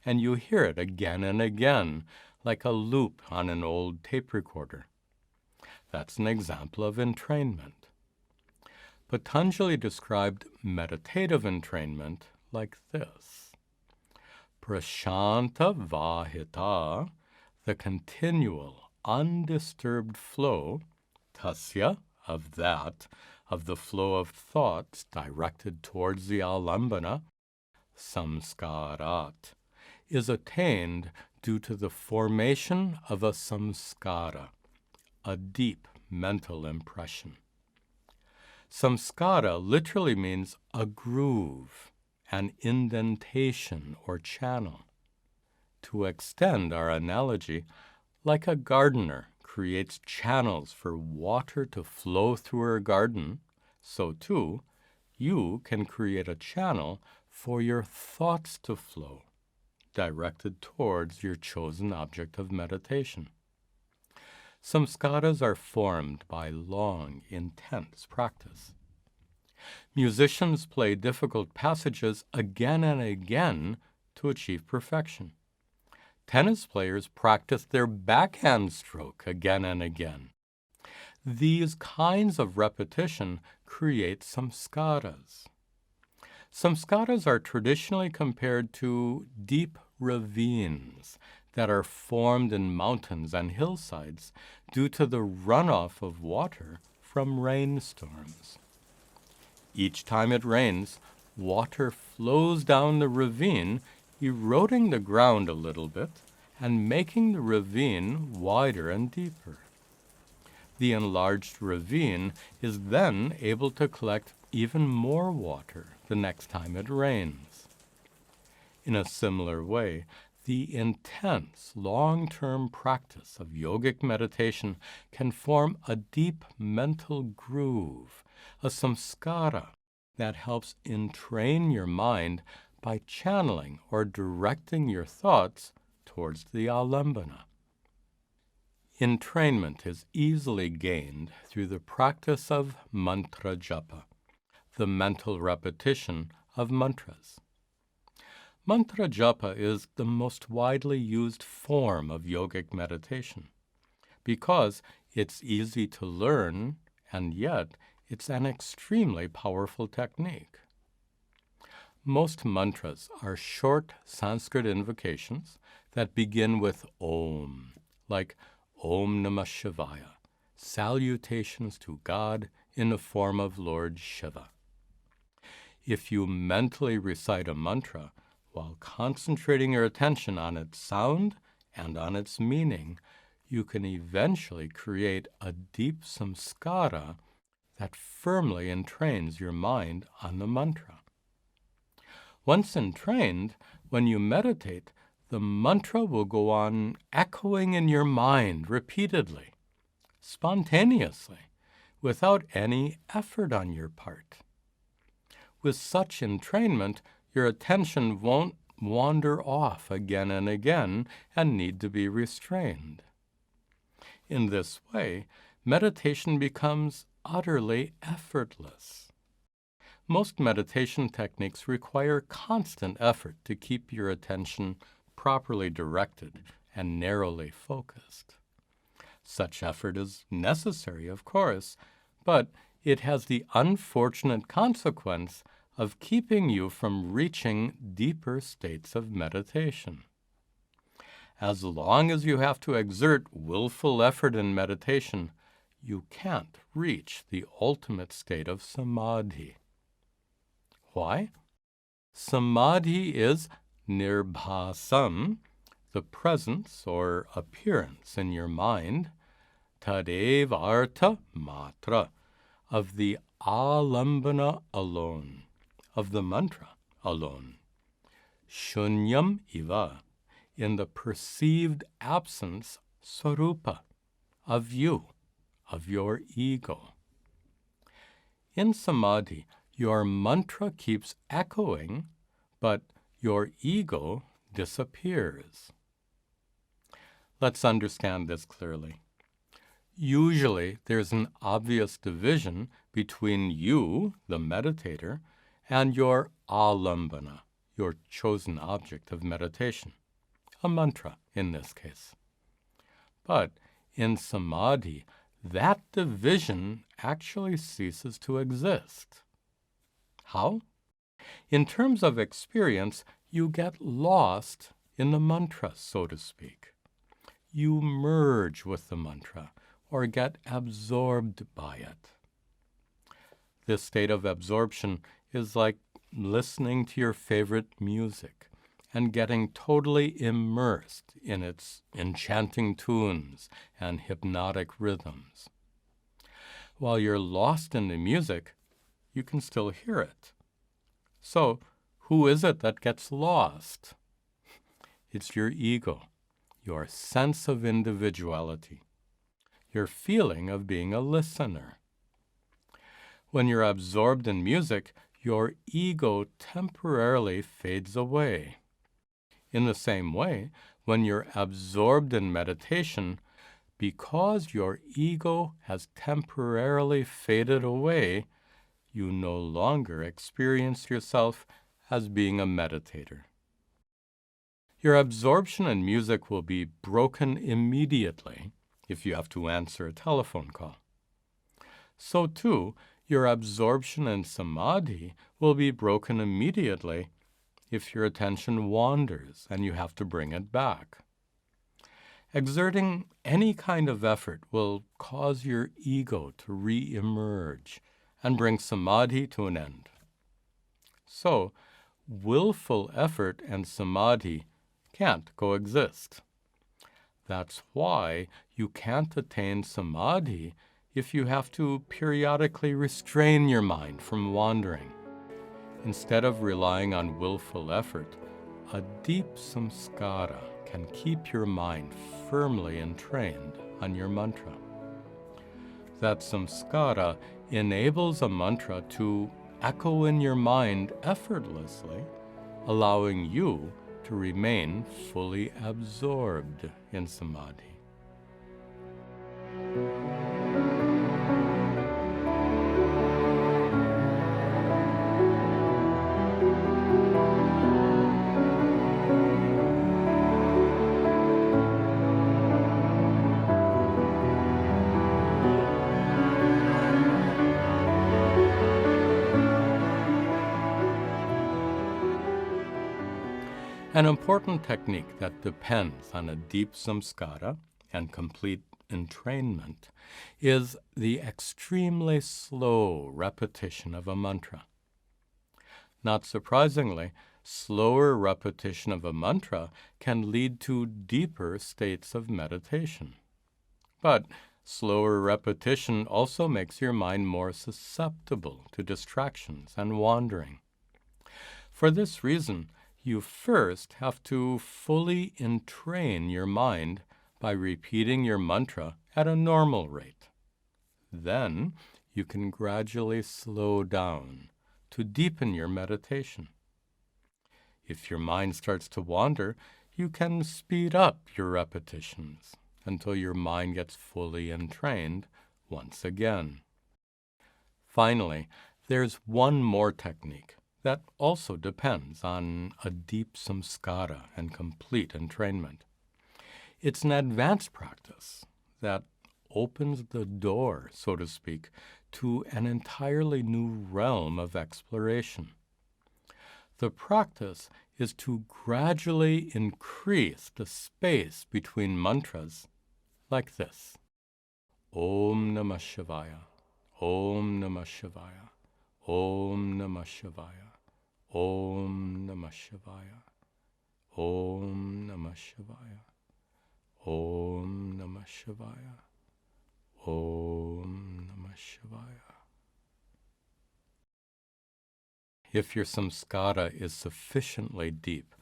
and you hear it again and again, like a loop on an old tape recorder. That's an example of entrainment. Patanjali described meditative entrainment like this. Prashanta vahita, the continual, undisturbed flow, tasya, of the flow of thoughts directed towards the alambana, samskarat, is attained due to the formation of a samskara, a deep mental impression. Samskara literally means a groove, an indentation or channel. To extend our analogy, like a gardener creates channels for water to flow through her garden, so too, you can create a channel for your thoughts to flow, directed towards your chosen object of meditation. Samskaras are formed by long, intense practice. Musicians play difficult passages again and again to achieve perfection. Tennis players practice their backhand stroke again and again. These kinds of repetition create samskaras. Samskaras are traditionally compared to deep ravines that are formed in mountains and hillsides due to the runoff of water from rainstorms. Each time it rains, water flows down the ravine, eroding the ground a little bit and making the ravine wider and deeper. The enlarged ravine is then able to collect even more water the next time it rains. In a similar way, the intense, long-term practice of yogic meditation can form a deep mental groove, a samskara, that helps entrain your mind by channeling or directing your thoughts towards the alambana. Entrainment is easily gained through the practice of mantra japa, the mental repetition of mantras. Mantra japa is the most widely used form of yogic meditation because it's easy to learn, and yet it's an extremely powerful technique. Most mantras are short Sanskrit invocations that begin with Om, like Om Namah Shivaya, salutations to God in the form of Lord Shiva. If you mentally recite a mantra while concentrating your attention on its sound and on its meaning, you can eventually create a deep samskara that firmly entrains your mind on the mantra. Once entrained, when you meditate, the mantra will go on echoing in your mind repeatedly, spontaneously, without any effort on your part. With such entrainment, your attention won't wander off again and again and need to be restrained. In this way, meditation becomes utterly effortless. Most meditation techniques require constant effort to keep your attention properly directed and narrowly focused. Such effort is necessary, of course, but it has the unfortunate consequence of keeping you from reaching deeper states of meditation. As long as you have to exert willful effort in meditation, you can't reach the ultimate state of samadhi. Why? Samadhi is nirbhasam, the presence or appearance in your mind, tadev artha matra, of the alambana alone, of the mantra alone. Shunyam iva, in the perceived absence, sarupa, of you, of your ego. In samadhi, your mantra keeps echoing, but your ego disappears. Let's understand this clearly. Usually, there's an obvious division between you, the meditator, and your alambana, your chosen object of meditation, a mantra in this case. But in samadhi, that division actually ceases to exist. How? In terms of experience, you get lost in the mantra, so to speak. You merge with the mantra or get absorbed by it. This state of absorption is like listening to your favorite music and getting totally immersed in its enchanting tunes and hypnotic rhythms. While you're lost in the music, you can still hear it. So, who is it that gets lost? It's your ego, your sense of individuality, your feeling of being a listener. When you're absorbed in music, your ego temporarily fades away. In the same way, when you're absorbed in meditation, because your ego has temporarily faded away, you no longer experience yourself as being a meditator. Your absorption in music will be broken immediately if you have to answer a telephone call. So too, your absorption in samadhi will be broken immediately if your attention wanders and you have to bring it back. Exerting any kind of effort will cause your ego to re-emerge and bring samadhi to an end. So, willful effort and samadhi can't coexist. That's why you can't attain samadhi if you have to periodically restrain your mind from wandering. Instead of relying on willful effort, a deep samskara can keep your mind firmly entrained on your mantra. That samskara enables a mantra to echo in your mind effortlessly allowing you to remain fully absorbed in samadhi. An important technique that depends on a deep samskara and complete entrainment is the extremely slow repetition of a mantra. Not surprisingly, slower repetition of a mantra can lead to deeper states of meditation. But slower repetition also makes your mind more susceptible to distractions and wandering. For this reason, you first have to fully entrain your mind by repeating your mantra at a normal rate. Then you can gradually slow down to deepen your meditation. If your mind starts to wander, you can speed up your repetitions until your mind gets fully entrained once again. Finally, there's one more technique that also depends on a deep samskara and complete entrainment. It's an advanced practice that opens the door, so to speak, to an entirely new realm of exploration. The practice is to gradually increase the space between mantras like this. Om Namah Shivaya, Om Namah Shivaya, Om Namah Shivaya. Om Namah Shivaya, Om Namah Shivaya, Om Namah Shivaya, Om Namah Shivaya. If your samskara is sufficiently deep,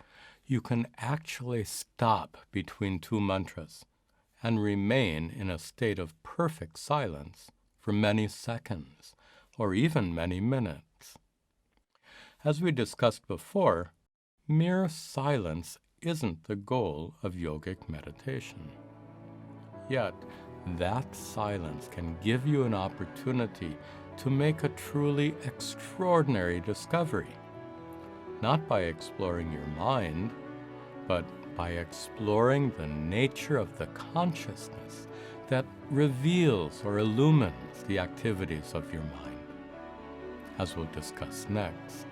you can actually stop between two mantras and remain in a state of perfect silence for many seconds or even many minutes. As we discussed before, mere silence isn't the goal of yogic meditation. Yet, that silence can give you an opportunity to make a truly extraordinary discovery, not by exploring your mind, but by exploring the nature of the consciousness that reveals or illumines the activities of your mind, as we'll discuss next.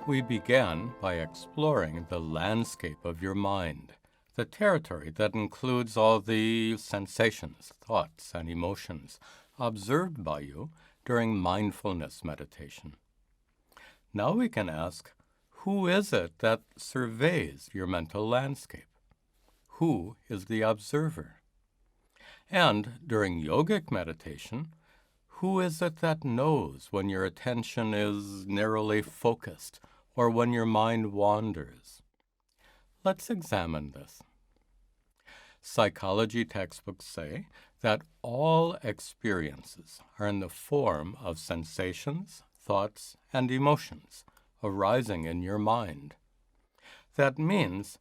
We began by exploring the landscape of your mind, the territory that includes all the sensations, thoughts, and emotions observed by you during mindfulness meditation. Now we can ask, who is it that surveys your mental landscape? Who is the observer? And during yogic meditation, who is it that knows when your attention is narrowly focused or when your mind wanders? Let's examine this. Psychology textbooks say that all experiences are in the form of sensations, thoughts, and emotions arising in your mind. That means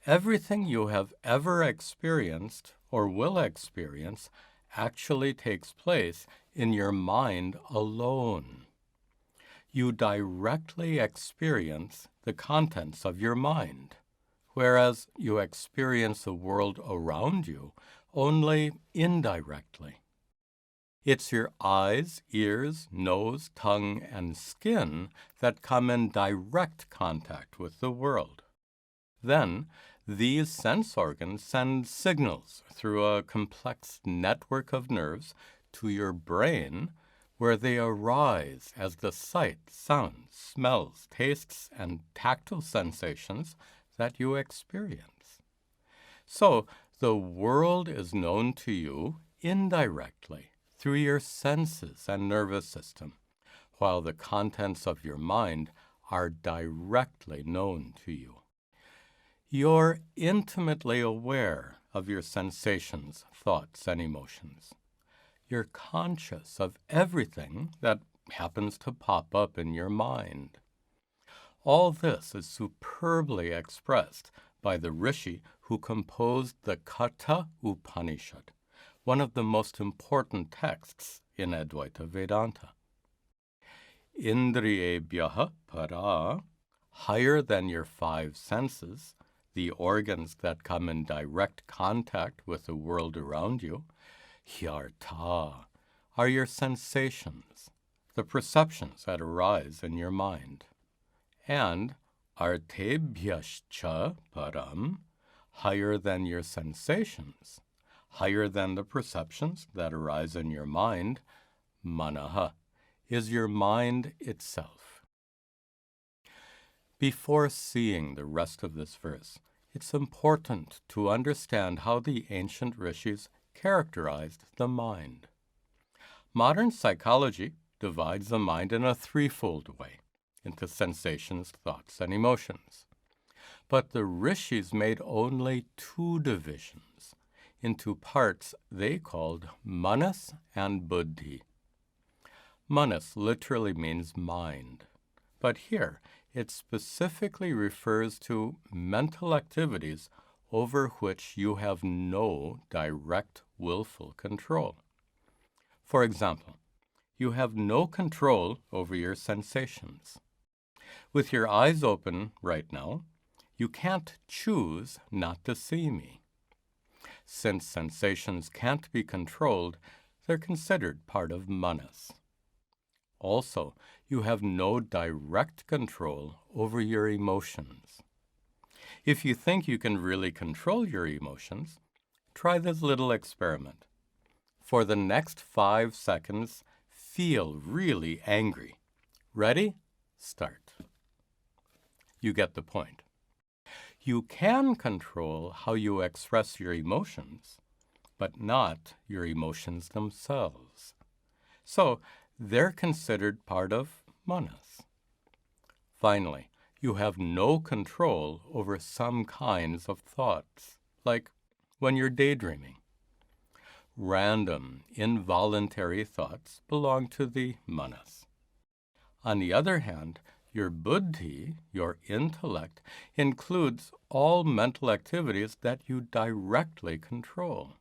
everything you have ever experienced or will experience actually takes place in your mind alone. You directly experience the contents of your mind, whereas you experience the world around you only indirectly. It's your eyes, ears, nose, tongue, and skin that come in direct contact with the world. Then, These sense organs send signals through a complex network of nerves to your brain, where they arise as the sight, sounds, smells, tastes, and tactile sensations that you experience. So, the world is known to you indirectly through your senses and nervous system, while the contents of your mind are directly known to you. You're intimately aware of your sensations, thoughts, and emotions. You're conscious of everything that happens to pop up in your mind. All this is superbly expressed by the rishi who composed the Katha Upanishad, one of the most important texts in Advaita Vedanta. Indriyebhyaha para, higher than your five senses, the organs that come in direct contact with the world around you, hyartha, are your sensations, the perceptions that arise in your mind. And artebhyascha param, higher than your sensations, higher than the perceptions that arise in your mind, manaha, is your mind itself. Before seeing the rest of this verse, it's important to understand how the ancient rishis characterized the mind. Modern psychology divides the mind in a threefold way, into sensations, thoughts, and emotions. But the rishis made only two divisions, into parts they called manas and buddhi. Manas literally means mind, but here it specifically refers to mental activities over which you have no direct willful control. For example, you have no control over your sensations. With your eyes open right now, you can't choose not to see me. Since sensations can't be controlled, they're considered part of manas. Also, you have no direct control over your emotions. If you think you can really control your emotions, try this little experiment. For the next 5 seconds, feel really angry. Ready? Start. You get the point. You can control how you express your emotions, but not your emotions themselves. So, they're considered part of manas. Finally, you have no control over some kinds of thoughts, like when you're daydreaming. Random, involuntary thoughts belong to the manas. On the other hand, your buddhi, your intellect, includes all mental activities that you directly control.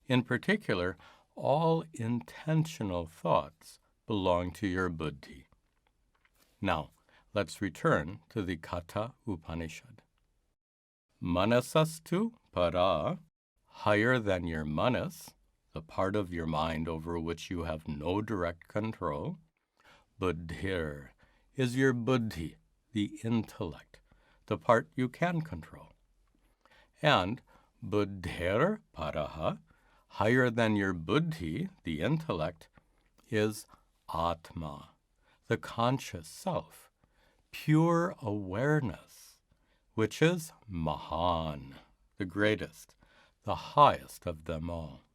In particular, all intentional thoughts belong to your buddhi. Now, let's return to the Katha Upanishad. Manasastu para, higher than your manas, the part of your mind over which you have no direct control. Buddhir is your buddhi, the intellect, the part you can control. And buddhir paraha, higher than your buddhi, the intellect, is atma, the conscious self, pure awareness, which is mahan, the greatest, the highest of them all.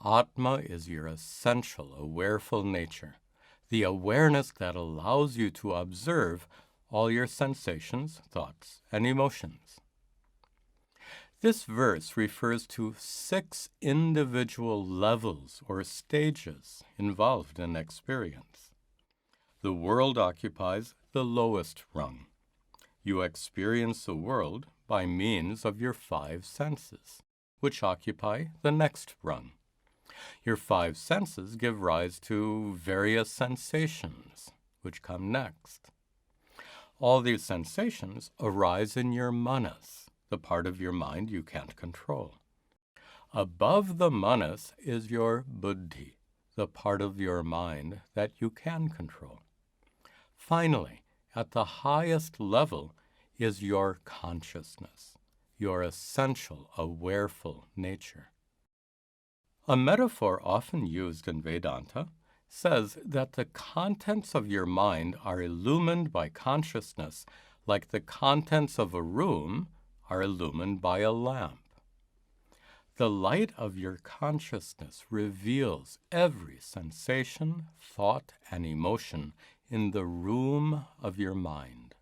Atma is your essential awareful nature, the awareness that allows you to observe all your sensations, thoughts, and emotions. This verse refers to 6 individual levels or stages involved in experience. The world occupies the lowest rung. You experience the world by means of your 5 senses, which occupy the next rung. Your 5 senses give rise to various sensations, which come next. All these sensations arise in your manas, the part of your mind you can't control. Above the manas is your buddhi, the part of your mind that you can control. Finally, at the highest level is your consciousness, your essential, awareful nature. A metaphor often used in Vedanta says that the contents of your mind are illumined by consciousness like the contents of a room are illumined by a lamp. The light of your consciousness reveals every sensation, thought, and emotion in the room of your mind.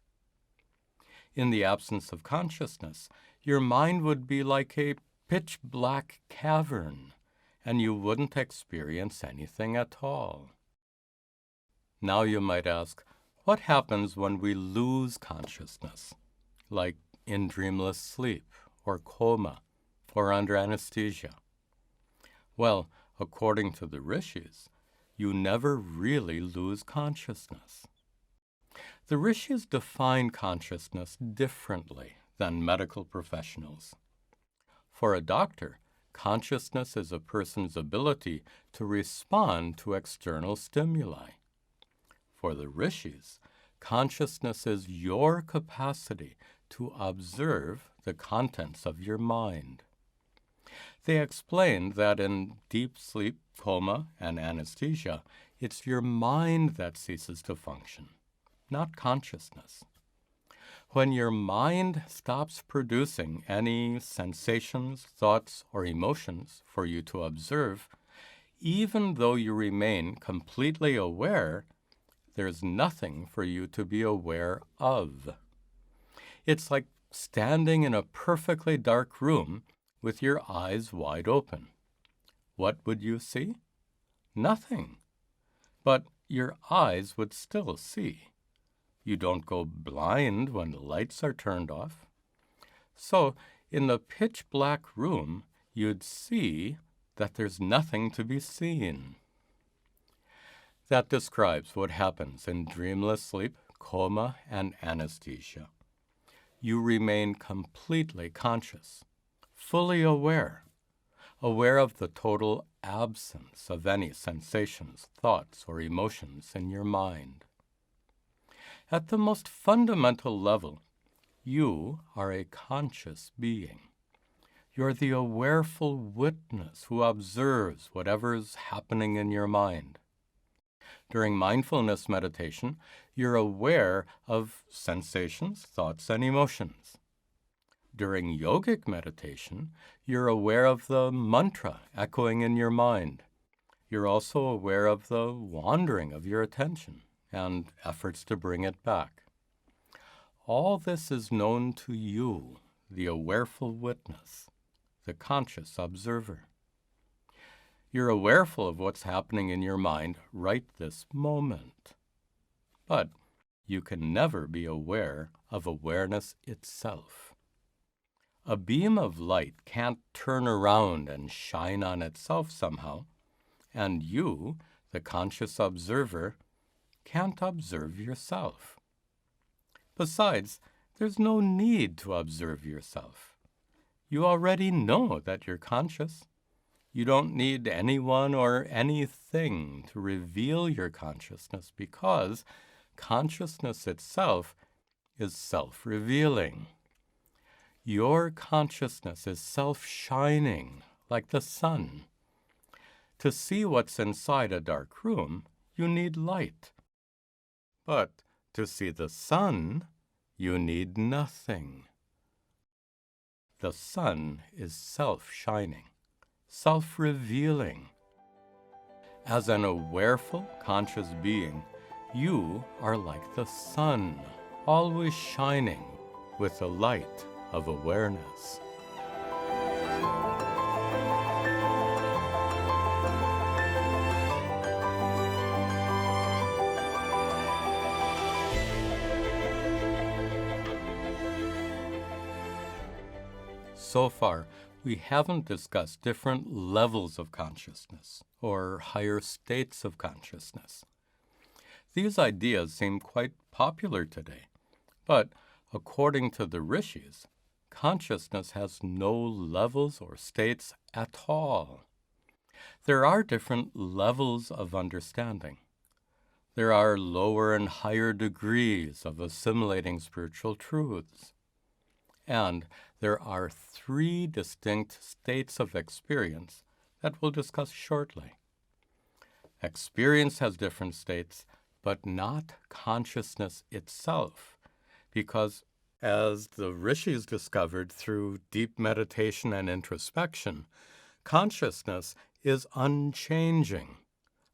In the absence of consciousness, your mind would be like a pitch-black cavern, and you wouldn't experience anything at all. Now you might ask, what happens when we lose consciousness, like in dreamless sleep, or coma, or under anesthesia? Well, according to the rishis, you never really lose consciousness. The rishis define consciousness differently than medical professionals. For a doctor, consciousness is a person's ability to respond to external stimuli. For the rishis, consciousness is your capacity to observe the contents of your mind. They explained that in deep sleep, coma, and anesthesia, it's your mind that ceases to function, not consciousness. When your mind stops producing any sensations, thoughts, or emotions for you to observe, even though you remain completely aware, there's nothing for you to be aware of. It's like standing in a perfectly dark room with your eyes wide open. What would you see? Nothing. But your eyes would still see. You don't go blind when the lights are turned off. So, in the pitch-black room, you'd see that there's nothing to be seen. That describes what happens in dreamless sleep, coma, and anesthesia. You remain completely conscious, fully aware of the total absence of any sensations, thoughts, or emotions in your mind. At the most fundamental level, you are a conscious being. You're the awareful witness who observes whatever's happening in your mind. During mindfulness meditation, you're aware of sensations, thoughts, and emotions. During yogic meditation, you're aware of the mantra echoing in your mind. You're also aware of the wandering of your attention and efforts to bring it back. All this is known to you, the awareful witness, the conscious observer. You're awareful of what's happening in your mind right this moment. But you can never be aware of awareness itself. A beam of light can't turn around and shine on itself somehow, and you, the conscious observer, can't observe yourself. Besides, there's no need to observe yourself. You already know that you're conscious. You don't need anyone or anything to reveal your consciousness because consciousness itself is self-revealing. Your consciousness is self-shining like the sun. To see what's inside a dark room, you need light. But to see the sun, you need nothing. The sun is self-shining, self-revealing. As an awareful, conscious being, you are like the sun, always shining with the light of awareness. So far, we haven't discussed different levels of consciousness or higher states of consciousness. These ideas seem quite popular today, but according to the rishis, consciousness has no levels or states at all. There are different levels of understanding. There are lower and higher degrees of assimilating spiritual truths. And there are three distinct states of experience that we'll discuss shortly. Experience has different states, but not consciousness itself, because as the rishis discovered through deep meditation and introspection, consciousness is unchanging,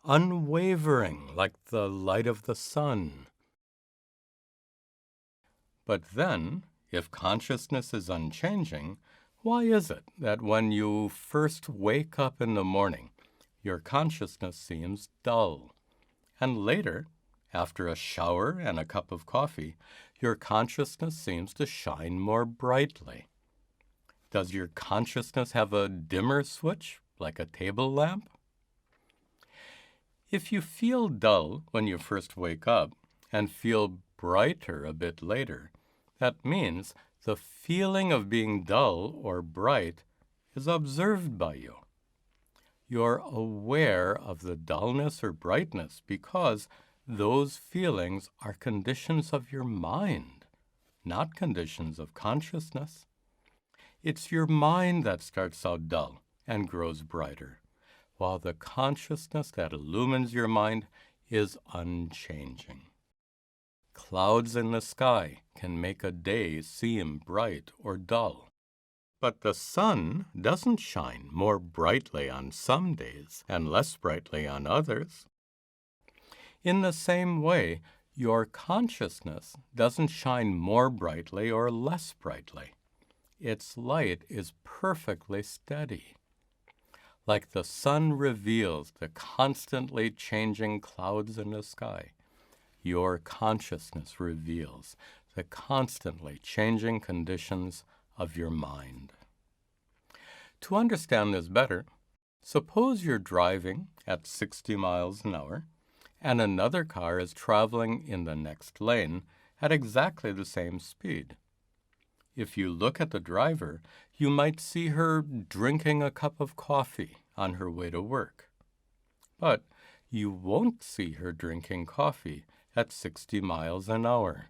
unwavering like the light of the sun. But then, if consciousness is unchanging, why is it that when you first wake up in the morning, your consciousness seems dull, and later, after a shower and a cup of coffee, your consciousness seems to shine more brightly? Does your consciousness have a dimmer switch, like a table lamp? If you feel dull when you first wake up and feel brighter a bit later, that means the feeling of being dull or bright is observed by you. You're aware of the dullness or brightness because those feelings are conditions of your mind, not conditions of consciousness. It's your mind that starts out dull and grows brighter, while the consciousness that illumines your mind is unchanging. Clouds in the sky can make a day seem bright or dull. But the sun doesn't shine more brightly on some days and less brightly on others. In the same way, your consciousness doesn't shine more brightly or less brightly. Its light is perfectly steady. Like the sun reveals the constantly changing clouds in the sky, your consciousness reveals the constantly changing conditions of your mind. To understand this better, suppose you're driving at 60 miles an hour and another car is traveling in the next lane at exactly the same speed. If you look at the driver, you might see her drinking a cup of coffee on her way to work. But you won't see her drinking coffee at 60 miles an hour.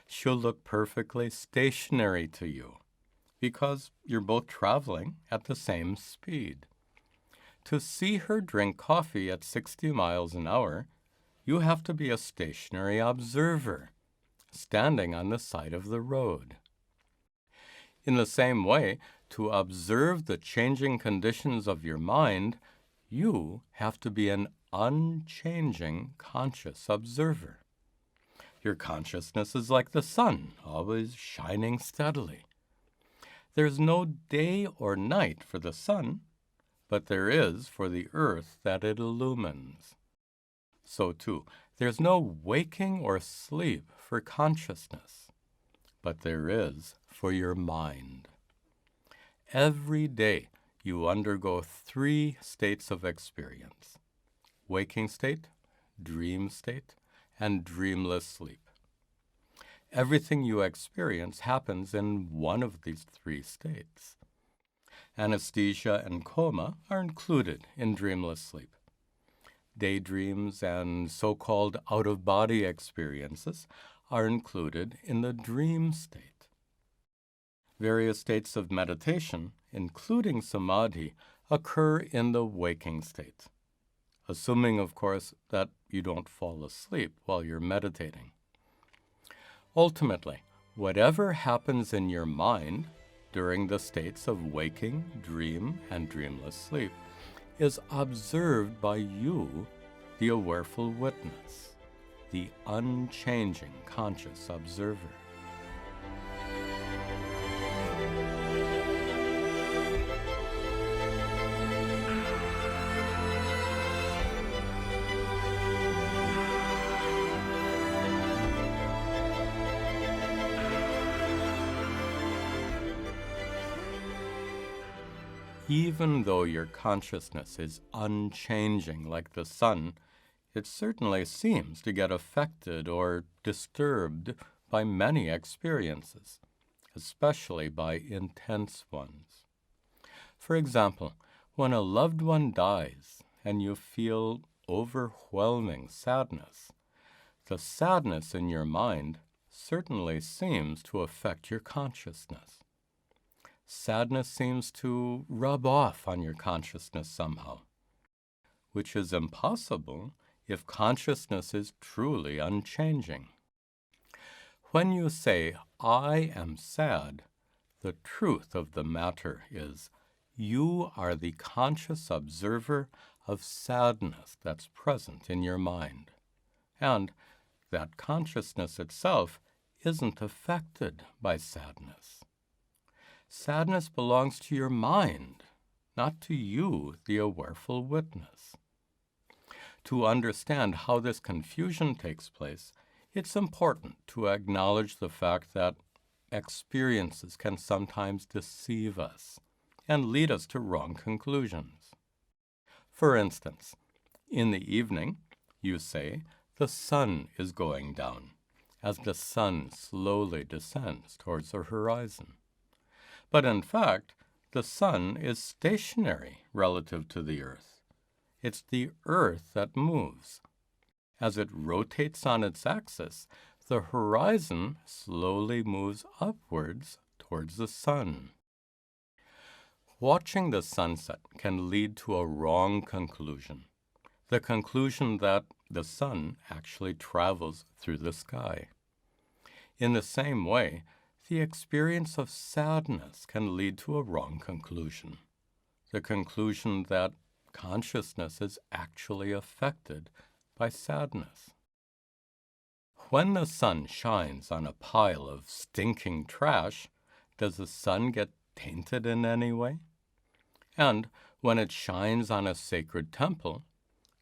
She'll look perfectly stationary to you because you're both traveling at the same speed. To see her drink coffee at 60 miles an hour, you have to be a stationary observer, standing on the side of the road. In the same way, to observe the changing conditions of your mind, you have to be an unchanging conscious observer. Your consciousness is like the sun, always shining steadily. There's no day or night for the sun, but there is for the earth that it illumines. So too, there's no waking or sleep for consciousness, but there is for your mind. Every day you undergo three states of experience: waking state, dream state, and dreamless sleep. Everything you experience happens in one of these three states. Anesthesia and coma are included in dreamless sleep. Daydreams and so-called out-of-body experiences are included in the dream state. Various states of meditation, including samadhi, occur in the waking state, assuming, of course, that you don't fall asleep while you're meditating. Ultimately, whatever happens in your mind during the states of waking, dream, and dreamless sleep is observed by you, the awareful witness, the unchanging conscious observer. Even though your consciousness is unchanging like the sun, it certainly seems to get affected or disturbed by many experiences, especially by intense ones. For example, when a loved one dies and you feel overwhelming sadness, the sadness in your mind certainly seems to affect your consciousness. sadness seems to rub off on your consciousness somehow, which is impossible if consciousness is truly unchanging. When you say, "I am sad," the truth of the matter is you are the conscious observer of sadness that's present in your mind, and that consciousness itself isn't affected by sadness. Sadness belongs to your mind, not to you, the awareful witness. To understand how this confusion takes place, it's important to acknowledge the fact that experiences can sometimes deceive us and lead us to wrong conclusions. For instance, in the evening, you say, "The sun is going down," as the sun slowly descends towards the horizon. But in fact, the sun is stationary relative to the earth. It's the earth that moves. As it rotates on its axis, the horizon slowly moves upwards towards the sun. Watching the sunset can lead to a wrong conclusion, the conclusion that the sun actually travels through the sky. In the same way, the experience of sadness can lead to a wrong conclusion, the conclusion that consciousness is actually affected by sadness. When the sun shines on a pile of stinking trash, does the sun get tainted in any way? And when it shines on a sacred temple,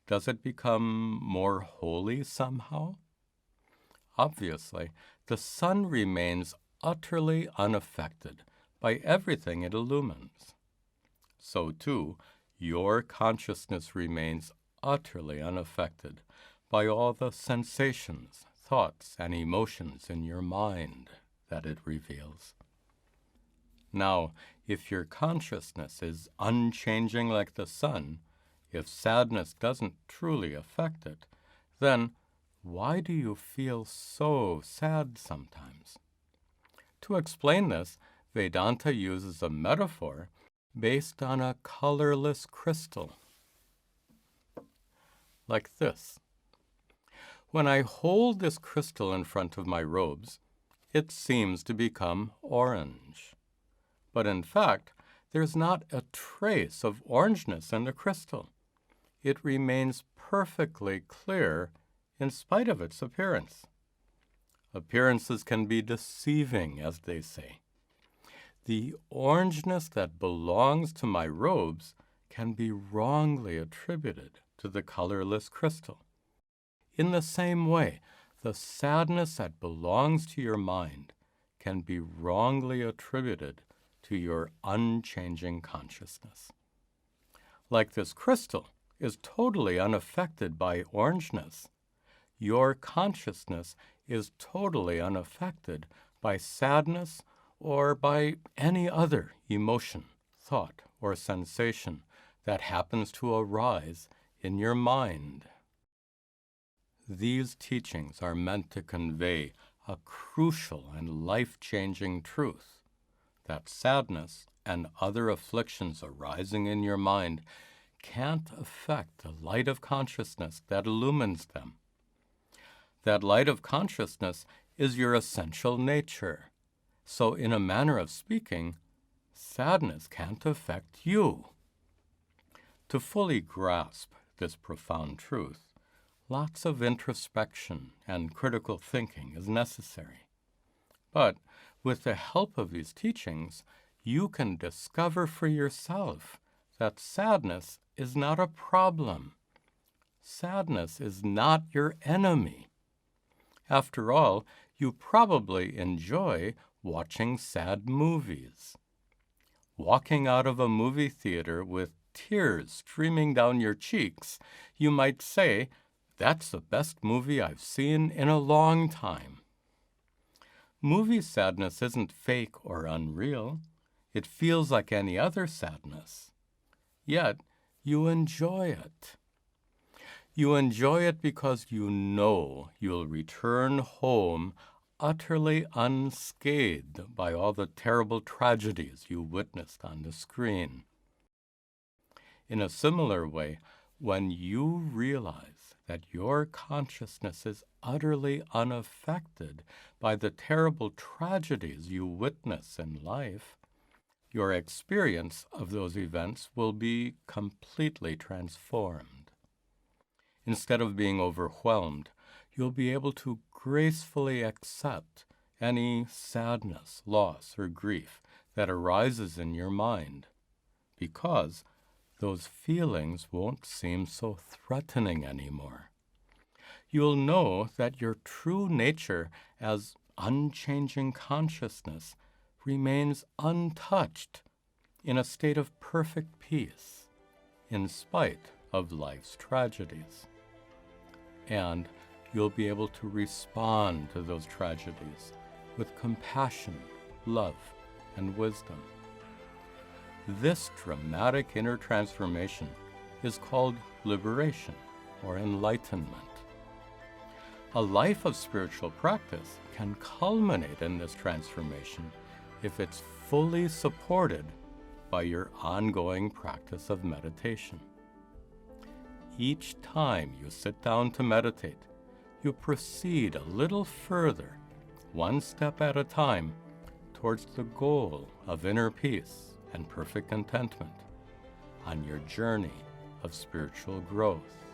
does it become more holy somehow? Obviously, the sun remains utterly unaffected by everything it illumines. So too, your consciousness remains utterly unaffected by all the sensations, thoughts, and emotions in your mind that it reveals. Now, if your consciousness is unchanging like the sun, if sadness doesn't truly affect it, then why do you feel so sad sometimes? To explain this, Vedanta uses a metaphor based on a colorless crystal, like this. When I hold this crystal in front of my robes, it seems to become orange. But in fact, there's not a trace of orangeness in the crystal. It remains perfectly clear in spite of its appearance. Appearances can be deceiving, as they say. The orangeness that belongs to my robes can be wrongly attributed to the colorless crystal. In the same way, the sadness that belongs to your mind can be wrongly attributed to your unchanging consciousness. Like this crystal is totally unaffected by orangeness, your consciousness is totally unaffected by sadness or by any other emotion, thought, or sensation that happens to arise in your mind. These teachings are meant to convey a crucial and life-changing truth, that sadness and other afflictions arising in your mind can't affect the light of consciousness that illumines them. That light of consciousness is your essential nature. So in a manner of speaking, sadness can't affect you. To fully grasp this profound truth, lots of introspection and critical thinking is necessary. But with the help of these teachings, you can discover for yourself that sadness is not a problem. Sadness is not your enemy. After all, you probably enjoy watching sad movies. Walking out of a movie theater with tears streaming down your cheeks, you might say, "That's the best movie I've seen in a long time." Movie sadness isn't fake or unreal. It feels like any other sadness. Yet, you enjoy it. You enjoy it because you know you'll return home utterly unscathed by all the terrible tragedies you witnessed on the screen. In a similar way, when you realize that your consciousness is utterly unaffected by the terrible tragedies you witness in life, your experience of those events will be completely transformed. Instead of being overwhelmed, you'll be able to gracefully accept any sadness, loss, or grief that arises in your mind, because those feelings won't seem so threatening anymore. You'll know that your true nature as unchanging consciousness remains untouched in a state of perfect peace, in spite of life's tragedies. And you'll be able to respond to those tragedies with compassion, love, and wisdom. This dramatic inner transformation is called liberation or enlightenment. A life of spiritual practice can culminate in this transformation if it's fully supported by your ongoing practice of meditation. Each time you sit down to meditate, you proceed a little further, one step at a time, towards the goal of inner peace and perfect contentment on your journey of spiritual growth.